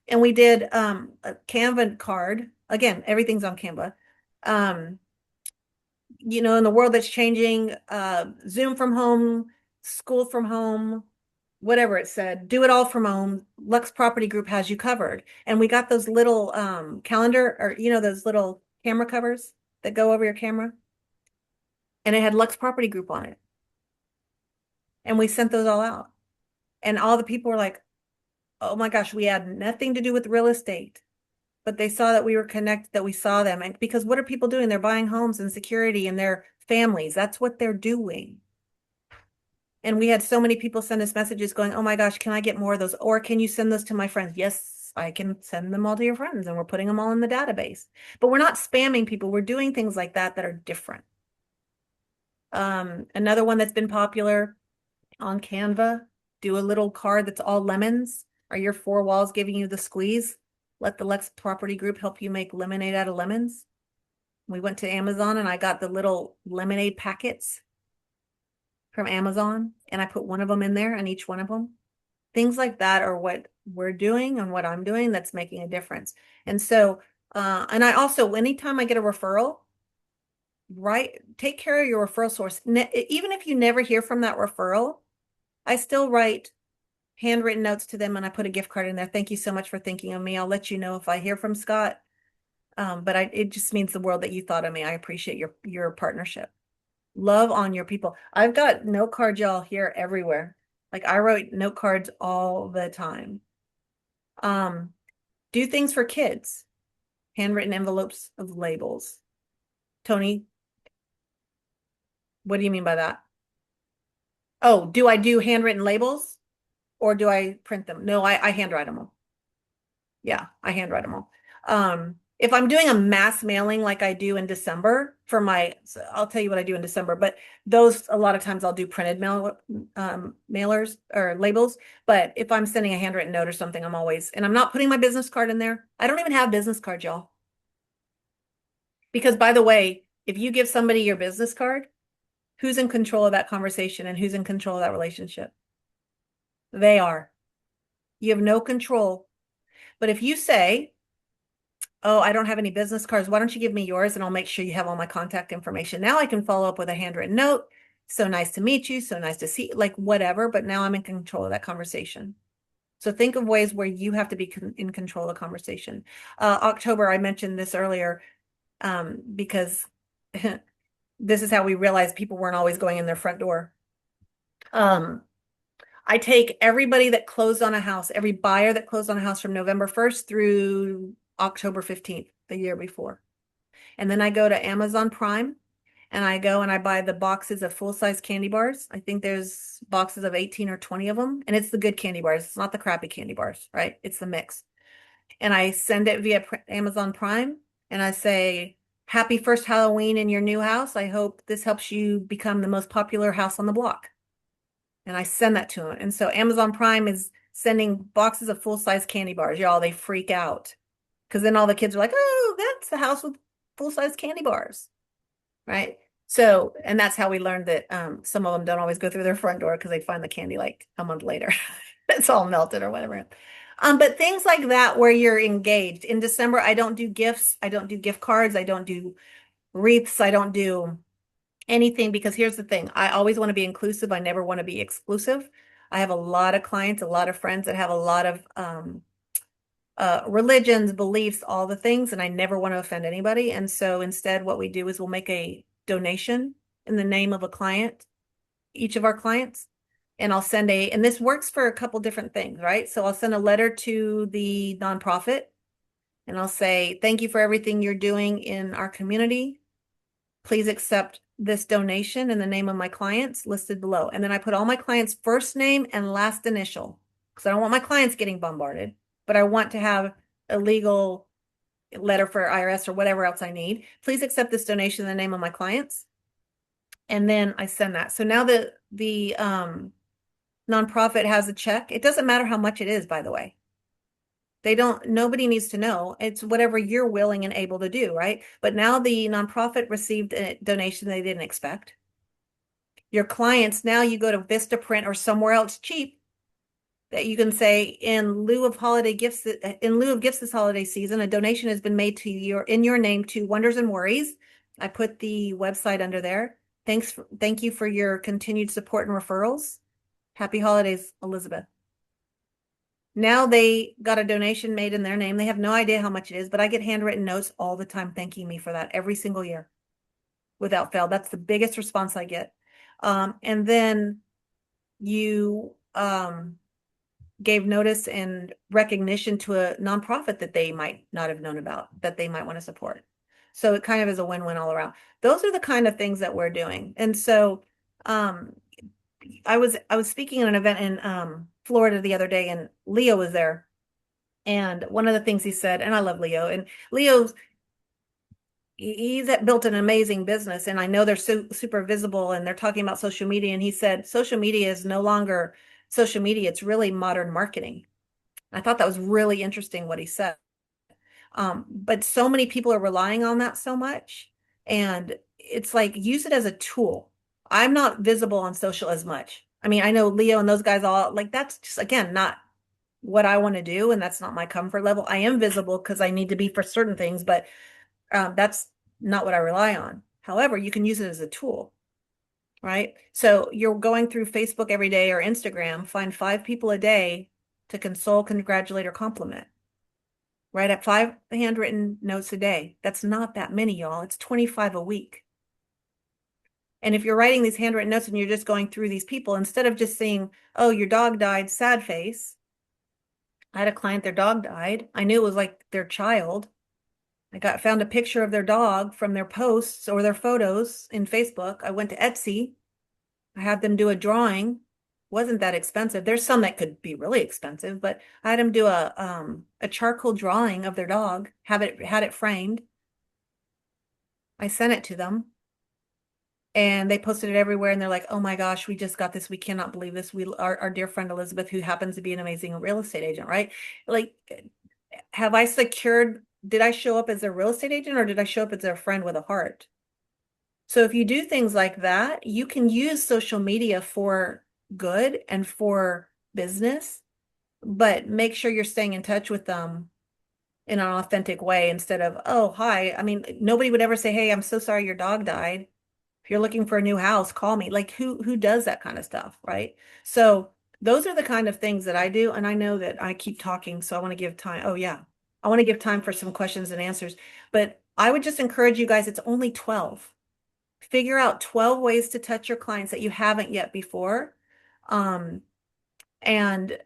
[SPEAKER 2] And we did a Canva card. Again, everything's on Canva. You know, in the world that's changing, Zoom from home, school from home, whatever it said, do it all from home. Lux Property Group has you covered. And we got those little calendar, or you know, those little camera covers that go over your camera. And it had Lux Property Group on it. And we sent those all out. And all the people were like, oh my gosh, we had nothing to do with real estate. But they saw that we were connected, that we saw them. And because what are people doing? They're buying homes and security and their families. That's what they're doing. And we had so many people send us messages going, oh my gosh, can I get more of those? Or can you send those to my friends? Yes, I can send them all to your friends, and we're putting them all in the database. But we're not spamming people. We're doing things like that that are different. Another one that's been popular on Canva, do a little card that's all lemons. Are your four walls giving you the squeeze? Let the Lux Property Group help you make lemonade out of lemons. We went to Amazon and I got the little lemonade packets from Amazon, and I put one of them in there on each one of them. Things like that are what we're doing and what I'm doing that's making a difference. And so, and I also, anytime I get a referral, take care of your referral source. Even if you never hear from that referral, I still write handwritten notes to them and I put a gift card in there. Thank you so much for thinking of me. I'll let you know if I hear from Scott. But it just means the world that you thought of me. I appreciate your partnership. Love on your people. I've got note cards, y'all, here everywhere. Like I wrote note cards all the time. Do things for kids. Handwritten envelopes of labels. Tony, what do you mean by that? Oh, do I do handwritten labels or do I print them? No, I handwrite them all. Yeah, I handwrite them all. If I'm doing a mass mailing like I do in December for I'll tell you what I do in December, but those, a lot of times I'll do printed mailers or labels. But if I'm sending a handwritten note or something, and I'm not putting my business card in there. I don't even have business cards, y'all. Because by the way, if you give somebody your business card, who's in control of that conversation and who's in control of that relationship? They are. You have no control. But if you say, oh, I don't have any business cards, why don't you give me yours and I'll make sure you have all my contact information. Now I can follow up with a handwritten note. So nice to meet you. So nice to see, like whatever, but now I'm in control of that conversation. So think of ways where you have to be in control of the conversation. October, I mentioned this earlier because this is how we realized people weren't always going in their front door. I take everybody that closed on a house, every buyer that closed on a house from November 1st through October 15th, the year before. And then I go to Amazon Prime and I go and I buy the boxes of full-size candy bars. I think there's boxes of 18 or 20 of them. And it's the good candy bars. It's not the crappy candy bars, right? It's the mix. And I send it via Amazon Prime and I say, happy first Halloween in your new house. I hope this helps you become the most popular house on the block. And I send that to them. And so Amazon Prime is sending boxes of full-size candy bars. Y'all, they freak out. Because then all the kids are like, oh, that's the house with full-size candy bars. Right? So, and that's how we learned that some of them don't always go through their front door because they find the candy like a month later. It's all melted or whatever. But things like that where you're engaged. In December, I don't do gifts. I don't do gift cards. I don't do wreaths. I don't do anything, because here's the thing. I always want to be inclusive. I never want to be exclusive. I have a lot of clients, a lot of friends that have a lot of religions, beliefs, all the things, and I never want to offend anybody. And so instead, what we do is we'll make a donation in the name of a client, each of our clients, and I'll send and this works for a couple different things, right? So I'll send a letter to the nonprofit and I'll say, thank you for everything you're doing in our community. Please accept this donation in the name of my clients listed below. And then I put all my clients' first name and last initial, because I don't want my clients getting bombarded, but I want to have a legal letter for IRS or whatever else I need. Please accept this donation in the name of my clients. And then I send that. So now the nonprofit has a check. It doesn't matter how much it is, by the way. Nobody needs to know. It's whatever you're willing and able to do, right? But now the nonprofit received a donation they didn't expect. your clients, now you go to Vistaprint or somewhere else cheap that you can say, in lieu of gifts this holiday season, a donation has been made in your name to Wonders and Worries. I put the website under there. Thank you for your continued support and referrals. Happy holidays, Elizabeth. Now they got a donation made in their name. They have no idea how much it is, but I get handwritten notes all the time thanking me for that every single year without fail. That's the biggest response I get. And then you gave notice and recognition to a nonprofit that they might not have known about, that they might want to support. So it kind of is a win-win all around. Those are the kind of things that we're doing. And so I was speaking at an event in Florida the other day, and Leo was there. And one of the things he said, and I love Leo, and he's built an amazing business, and I know they're super visible, and they're talking about social media. And he said, social media is no longer social media, it's really modern marketing. I thought that was really interesting what he said. But so many people are relying on that so much, and it's like, use it as a tool. I'm not visible on social as much. I mean, I know Leo and those guys all, like, that's just, again, not what I want to do, and that's not my comfort level. I am visible because I need to be for certain things, but that's not what I rely on. However, you can use it as a tool, right? So you're going through Facebook every day or Instagram, find 5 people a day to console, congratulate, or compliment. Write up 5 handwritten notes a day. That's not that many, y'all. It's 25 a week. And if you're writing these handwritten notes and you're just going through these people, instead of just saying, oh, your dog died, sad face. I had a client, their dog died. I knew it was like their child. I found a picture of their dog from their posts or their photos in Facebook. I went to Etsy. I had them do a drawing. Wasn't that expensive. There's some that could be really expensive, but I had them do a charcoal drawing of their dog, had it framed. I sent it to them, and they posted it everywhere, and they're like, oh my gosh, we just got this. We cannot believe this. Our dear friend Elizabeth, who happens to be an amazing real estate agent, right? Like, did I show up as a real estate agent, or did I show up as their friend with a heart? So if you do things like that, you can use social media for good and for business, but make sure you're staying in touch with them in an authentic way instead of, oh, hi. I mean, nobody would ever say, hey, I'm so sorry your dog died. If you're looking for a new house, call me. Like, who does that kind of stuff, right? So those are the kind of things that I do. And I know that I keep talking, so I want to give time. Oh, yeah. I want to give time for some questions and answers. But I would just encourage you guys, it's only 12. Figure out 12 ways to touch your clients that you haven't yet before. And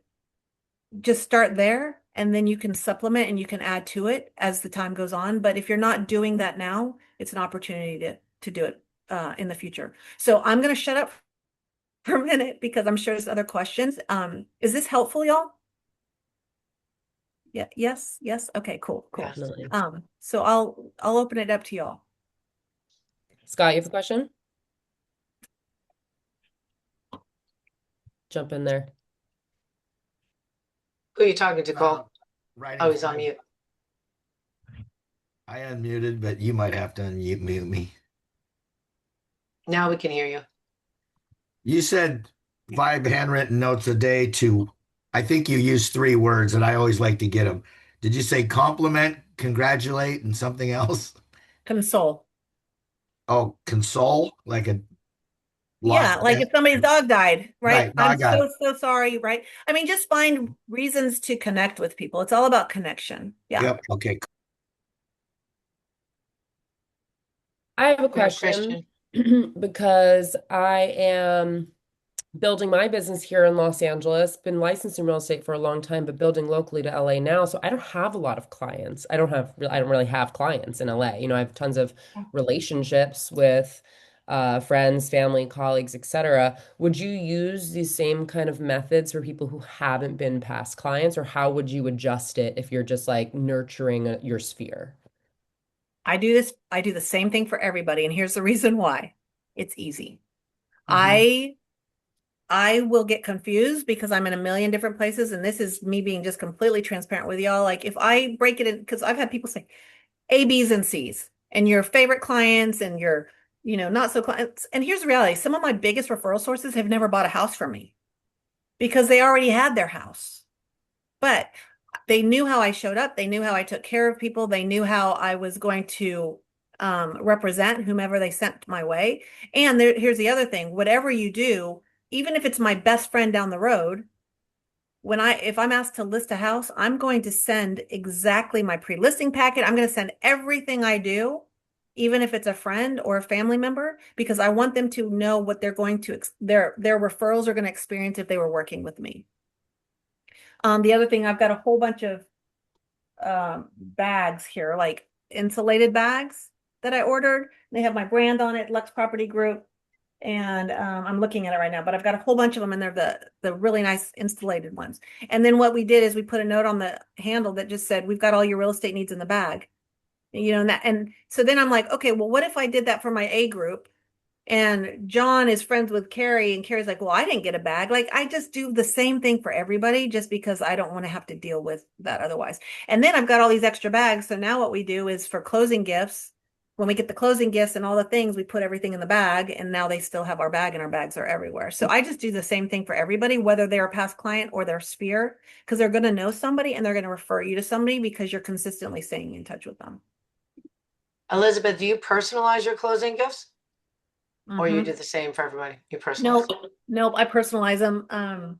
[SPEAKER 2] just start there, and then you can supplement and you can add to it as the time goes on. But if you're not doing that now, it's an opportunity to do it in the future. So I'm going to shut up for a minute because I'm sure there's other questions. Is this helpful, y'all? Yeah. Yes. Yes. Okay, cool.
[SPEAKER 4] Yes.
[SPEAKER 2] So I'll open it up to y'all.
[SPEAKER 1] Scott, you have a question? Jump in there.
[SPEAKER 4] Who are you talking to, Cole?
[SPEAKER 8] Right.
[SPEAKER 4] Oh, he's on mute.
[SPEAKER 8] I unmuted, but you might have to unmute me.
[SPEAKER 4] Now we can hear you.
[SPEAKER 8] You said 5 handwritten notes a day to, I think you used 3 words, and I always like to get them. Did you say compliment, congratulate, and something else?
[SPEAKER 2] Console.
[SPEAKER 8] Oh, console, like a
[SPEAKER 2] Yeah, like if somebody's dog died, right?
[SPEAKER 8] Right. No, I
[SPEAKER 2] I'm
[SPEAKER 8] got
[SPEAKER 2] so sorry, right? I mean, just find reasons to connect with people. It's all about connection. Yeah.
[SPEAKER 8] Yep. Okay.
[SPEAKER 1] I have a
[SPEAKER 4] Go ahead,
[SPEAKER 1] question because I am building my business here in Los Angeles, been licensed in real estate for a long time, but building locally to LA now. So I don't have a lot of clients. I don't really have clients in LA. You know, I have tons of relationships with friends, family, colleagues, etc. Would you use these same kind of methods for people who haven't been past clients, or how would you adjust it if you're just like nurturing your sphere?
[SPEAKER 2] I do the same thing for everybody, and here's the reason why. It's easy.
[SPEAKER 4] Mhm.
[SPEAKER 2] I will get confused because I'm in a million different places, and this is me being just completely transparent with y'all. Like, if I break it in, because I've had people say A, B's, and C's, and your favorite clients and your not so clients. And here's the reality. Some of my biggest referral sources have never bought a house from me because they already had their house. But they knew how I showed up. They knew how I took care of people. They knew how I was going to represent whomever they sent my way. And here's the other thing. Whatever you do, even if it's my best friend down the road, if I'm asked to list a house, I'm going to send exactly my pre-listing packet. I'm going to send everything I do, even if it's a friend or a family member, because I want them to know what they're going to, their referrals are going to experience if they were working with me. The other thing, I've got a whole bunch of bags here, like insulated bags that I ordered. They have my brand on it, Lux Property Group. And I'm looking at it right now, but I've got a whole bunch of them, and they're the really nice insulated ones. And then what we did is we put a note on the handle that just said, "We've got all your real estate needs in the bag." And so then I'm like, okay, well, what if I did that for my A group? And John is friends with Carrie, and Carrie's like, well, I didn't get a bag. Like, I just do the same thing for everybody just because I don't want to have to deal with that otherwise. And then I've got all these extra bags. So now what we do is for closing gifts, when we get the closing gifts and all the things, we put everything in the bag, and now they still have our bag, and our bags are everywhere. So I just do the same thing for everybody, whether they're a past client or their sphere, because they're going to know somebody and they're going to refer you to somebody because you're consistently staying in touch with them.
[SPEAKER 4] Elizabeth, do you personalize your closing gifts? Or you
[SPEAKER 2] Mhm.
[SPEAKER 4] do the same for everybody? You personalize?
[SPEAKER 2] Nope. I personalize them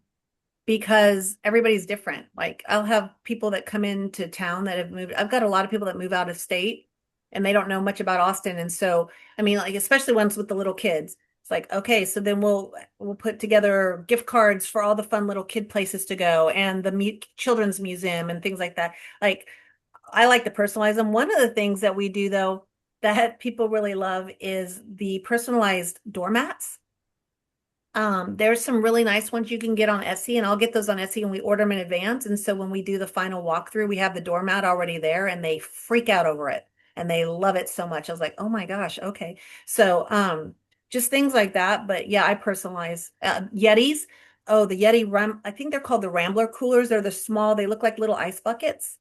[SPEAKER 2] because everybody's different. Like, I'll have people that come into town that have moved. I've got a lot of people that move out of state and they don't know much about Austin. And so, I mean, like, especially ones with the little kids. It's like, okay, so then we'll put together gift cards for all the fun little kid places to go and the children's museum and things like that. Like, I like to personalize them. One of the things that we do, though, that people really love is the personalized doormats. There's some really nice ones you can get on Etsy, and I'll get those on Etsy, and we order them in advance. And so when we do the final walkthrough, we have the doormat already there, and they freak out over it and they love it so much. I was like, oh my gosh, okay. So just things like that. But yeah, I personalize Yetis. Oh, the Yeti I think they're called the Rambler coolers. They're the small, they look like little ice buckets.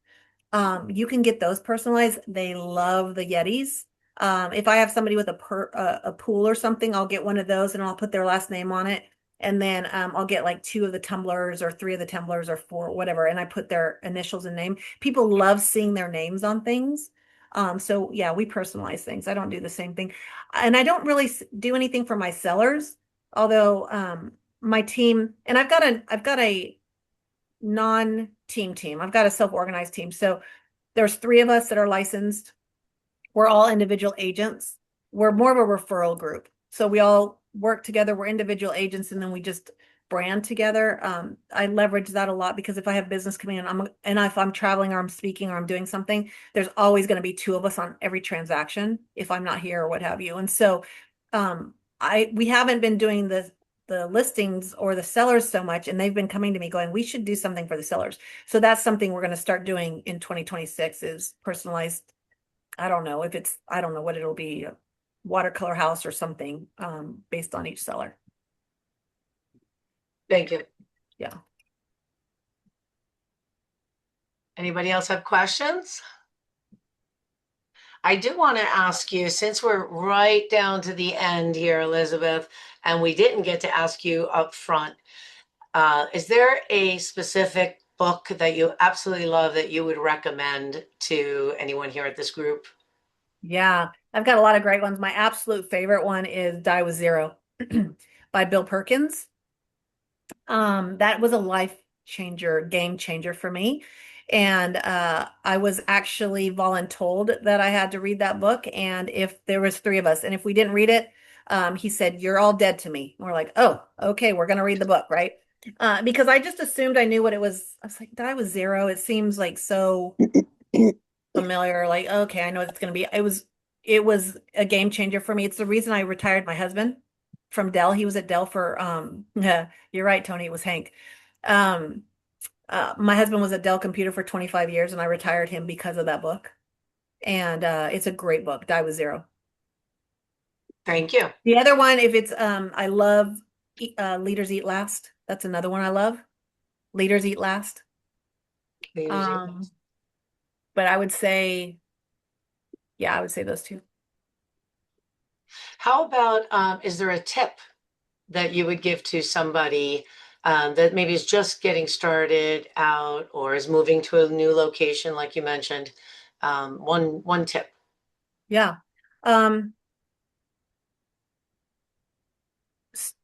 [SPEAKER 2] You can get those personalized. They love the Yetis. If I have somebody with a pool or something, I'll get one of those and I'll put their last name on it. And then I'll get like 2 of the tumblers or 3 of the tumblers or 4, whatever. And I put their initials and name. People love seeing their names on things. So yeah, we personalize things. I don't do the same thing. And I don't really do anything for my sellers, although my team, and I've got a non-team team. I've got a self-organized team. So there's 3 of us that are licensed. We're all individual agents. We're more of a referral group. So we all work together. We're individual agents, and then we just brand together. I leverage that a lot because if I have business coming in, and if I'm traveling or I'm speaking or I'm doing something, there's always going to be 2 of us on every transaction if I'm not here or what have you. And so we haven't been doing the listings or the sellers so much, and they've been coming to me going, we should do something for the sellers. So that's something we're going to start doing in 2026 is personalized. I don't know what it'll be, a watercolor house or something based on each seller.
[SPEAKER 4] Thank you.
[SPEAKER 2] Yeah.
[SPEAKER 4] Anybody else have questions? I do want to ask you, since we're right down to the end here, Elizabeth, and we didn't get to ask you up front, is there a specific book that you absolutely love that you would recommend to anyone here at this group?
[SPEAKER 2] Yeah, I've got a lot of great ones. My absolute favorite one is Die with Zero by Bill Perkins. That was a life changer, game changer for me. And I was actually voluntold that I had to read that book. And if there was 3 of us, and if we didn't read it, he said, "You're all dead to me." And we're like, "Oh, okay, we're gonna read the book, right?" Because I just assumed I knew what it was. I was like, Die with Zero. It seems like so familiar. Like, okay, I know what it's gonna be. It was a game changer for me. It's the reason I retired my husband from Dell. He was at Dell for yeah, you're right, Tony, it was Hank. Um my husband was at Dell Computer for 25 years and I retired him because of that book. And it's a great book, Die with Zero.
[SPEAKER 4] Thank you.
[SPEAKER 2] The other one, if it's I love Leaders Eat Last. That's another one I love. Leaders Eat Last. But I would say, yeah, I would say those 2.
[SPEAKER 4] How about, is there a tip that you would give to somebody that maybe is just getting started out or is moving to a new location, like you mentioned? One tip.
[SPEAKER 2] Yeah. Um,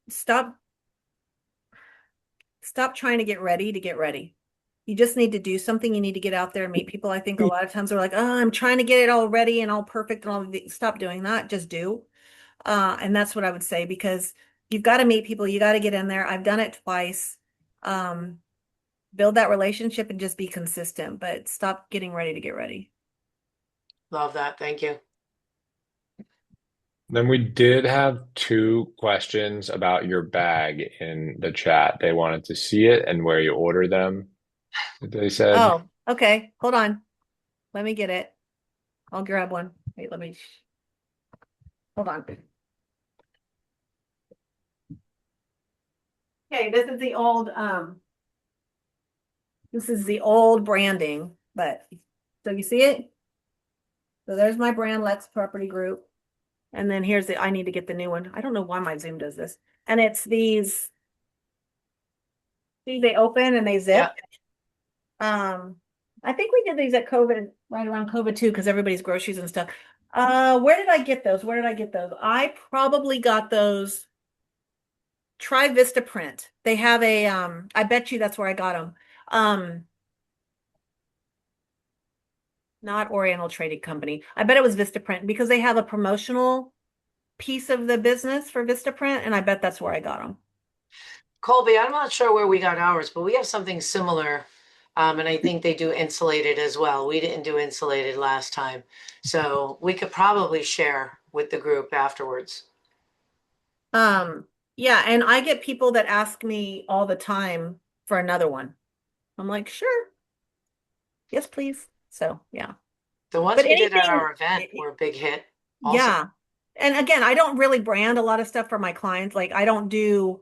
[SPEAKER 2] stop trying to get ready to get ready. You just need to do something. You need to get out there and meet people. I think a lot of times they're like, oh, I'm trying to get it all ready and all perfect and all. Stop doing that. Just do. And that's what I would say, because you've got to meet people. You got to get in there. I've done it twice. Um, build that relationship and just be consistent, but stop getting ready to get ready.
[SPEAKER 4] Love that. Thank you.
[SPEAKER 6] Then we did have two questions about your bag in the chat. They wanted to see it and where you order them. They said,
[SPEAKER 2] Oh, okay. Hold on. Let me get it. I'll grab one. Wait, hold on. Okay, this is the old branding, but so you see it? So there's my brand, Let's Property Group. And then I need to get the new one. I don't know why my Zoom does this. And it's these, see, they open and they
[SPEAKER 4] Yeah.
[SPEAKER 2] zip. I think we did these at COVID, right around COVID too, because everybody's groceries and stuff. Where did I get those? Where did I get those? I probably got those. Try Vista Print. They have I bet you that's where I got them. Not Oriental Trading Company. I bet it was Vista Print because they have a promotional piece of the business for Vista Print, and I bet that's where I got them.
[SPEAKER 4] Colby, I'm not sure where we got ours, but we have something similar. And I think they do insulated as well. We didn't do insulated last time. So we could probably share with the group afterwards.
[SPEAKER 2] Yeah, and I get people that ask me all the time for another one. I'm like, sure, yes, please. So yeah.
[SPEAKER 4] The ones
[SPEAKER 2] But
[SPEAKER 4] we did at
[SPEAKER 2] anything,
[SPEAKER 4] our event were a big hit also.
[SPEAKER 2] yeah. And again, I don't really brand a lot of stuff for my clients. Like I don't do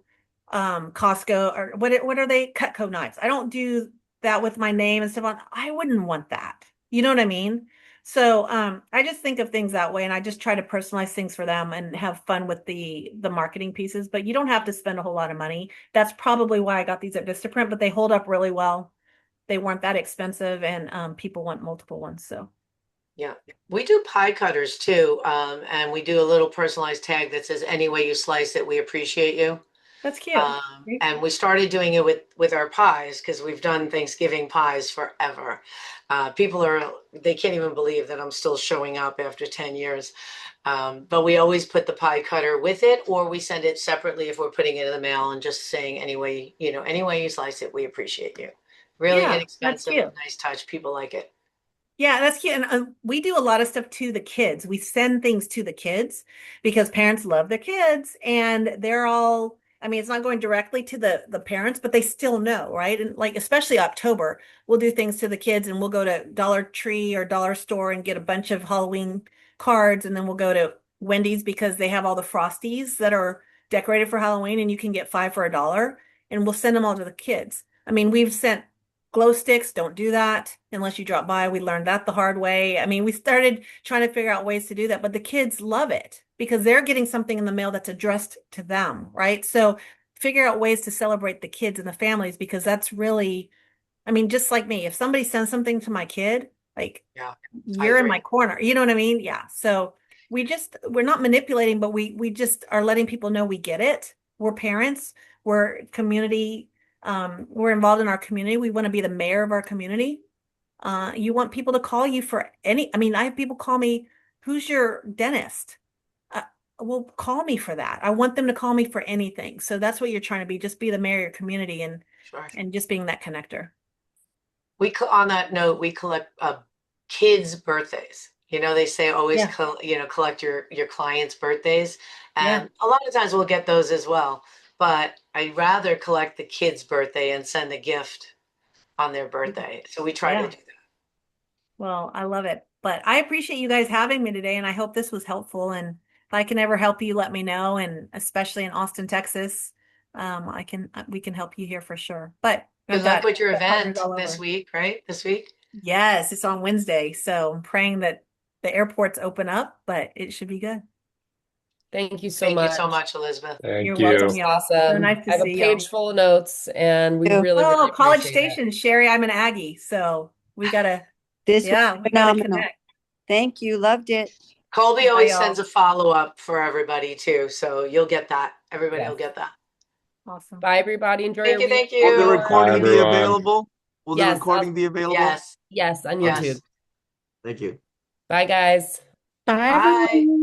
[SPEAKER 2] Costco or what are they? Cutco knives. I don't do that with my name and stuff on. I wouldn't want that. You know what I mean? So I just think of things that way and I just try to personalize things for them and have fun with the marketing pieces, but you don't have to spend a whole lot of money. That's probably why I got these at Vistaprint, but they hold up really well. They weren't that expensive and people want multiple ones. So
[SPEAKER 4] Yeah. We do pie cutters too. And we do a little personalized tag that says, any way you slice it, we appreciate you.
[SPEAKER 2] that's cute.
[SPEAKER 4] And we started doing it with our pies because we've done Thanksgiving pies forever. They can't even believe that I'm still showing up after 10 years. But we always put the pie cutter with it, or we send it separately if we're putting it in the mail and just saying, any way you slice it, we appreciate you. Really
[SPEAKER 2] Yeah, that's
[SPEAKER 4] inexpensive,
[SPEAKER 2] cute.
[SPEAKER 4] nice touch. People like it.
[SPEAKER 2] Yeah, that's cute. And we do a lot of stuff to the kids. We send things to the kids because parents love their kids and they're all, I mean, it's not going directly to the parents, but they still know, right? And like especially October, we'll do things to the kids and we'll go to Dollar Tree or Dollar Store and get a bunch of Halloween cards and then we'll go to Wendy's because they have all the Frosties that are decorated for Halloween and you can get 5 for $1 and we'll send them all to the kids. I mean, we've sent glow sticks, don't do that unless you drop by. We learned that the hard way. I mean, we started trying to figure out ways to do that, but the kids love it because they're getting something in the mail that's addressed to them, right? So figure out ways to celebrate the kids and the families because that's really, I mean, just like me, if somebody sends something to my kid, like
[SPEAKER 4] Yeah, I
[SPEAKER 2] you're in my
[SPEAKER 4] agree.
[SPEAKER 2] corner. You know what I mean? Yeah. So we're not manipulating, but we just are letting people know we get it. We're parents, we're community, we're involved in our community. We want to be the mayor of our community. You want people to call you for I mean, I have people call me, who's your dentist? Uh, well, call me for that. I want them to call me for anything. So that's what you're trying to be, just be the mayor of your community
[SPEAKER 4] Sure.
[SPEAKER 2] and just being that connector.
[SPEAKER 4] On that note, we collect kids' birthdays. They say always
[SPEAKER 2] Yeah.
[SPEAKER 4] collect your clients' birthdays,
[SPEAKER 2] Yeah.
[SPEAKER 4] and a lot of times we'll get those as well. But I'd rather collect the kid's birthday and send a gift on their birthday. So we try to
[SPEAKER 2] Yeah.
[SPEAKER 4] do that.
[SPEAKER 2] Well, I love it. But I appreciate you guys having me today, and I hope this was helpful. And if I can ever help you, let me know. And especially in Austin, Texas, we can help you here for sure. But
[SPEAKER 4] Good
[SPEAKER 2] I've
[SPEAKER 4] luck
[SPEAKER 2] got
[SPEAKER 4] with your
[SPEAKER 2] partners
[SPEAKER 4] event
[SPEAKER 2] all
[SPEAKER 4] this
[SPEAKER 2] over.
[SPEAKER 4] week, right? This week.
[SPEAKER 2] Yes, it's on Wednesday, so I'm praying that the airports open up, but it should be good.
[SPEAKER 1] Thank you so
[SPEAKER 4] Thank you
[SPEAKER 1] much.
[SPEAKER 4] so much, Elizabeth.
[SPEAKER 2] You're
[SPEAKER 6] Thank
[SPEAKER 2] welcome,
[SPEAKER 6] you.
[SPEAKER 2] y'all.
[SPEAKER 1] Awesome.
[SPEAKER 2] So nice to
[SPEAKER 1] I have a
[SPEAKER 2] see y'all.
[SPEAKER 1] page full of notes, and we
[SPEAKER 9] Too.
[SPEAKER 1] really,
[SPEAKER 2] Oh,
[SPEAKER 1] really
[SPEAKER 2] College
[SPEAKER 1] appreciate it.
[SPEAKER 2] Station, Sherry, I'm an Aggie, so we gotta,
[SPEAKER 9] This was
[SPEAKER 2] yeah, we gotta
[SPEAKER 9] phenomenal.
[SPEAKER 2] connect.
[SPEAKER 9] Thank you. Loved it.
[SPEAKER 4] Colby
[SPEAKER 2] Bye,
[SPEAKER 4] always
[SPEAKER 2] y'all.
[SPEAKER 4] sends a follow-up for everybody too, so you'll get that. Everybody will
[SPEAKER 1] Yes.
[SPEAKER 4] get that.
[SPEAKER 2] Awesome.
[SPEAKER 1] Bye, everybody. Enjoy
[SPEAKER 4] Thank
[SPEAKER 1] your
[SPEAKER 4] you, thank
[SPEAKER 1] week.
[SPEAKER 7] Will the
[SPEAKER 4] you.
[SPEAKER 7] recording
[SPEAKER 6] Bye,
[SPEAKER 7] be
[SPEAKER 6] everyone.
[SPEAKER 7] available? Will the
[SPEAKER 1] Yes,
[SPEAKER 7] recording be available?
[SPEAKER 4] Yes,
[SPEAKER 1] Yes, on
[SPEAKER 4] yes.
[SPEAKER 1] YouTube.
[SPEAKER 7] Thank you.
[SPEAKER 1] Bye, guys.
[SPEAKER 5] Bye,
[SPEAKER 4] Bye.
[SPEAKER 5] everyone.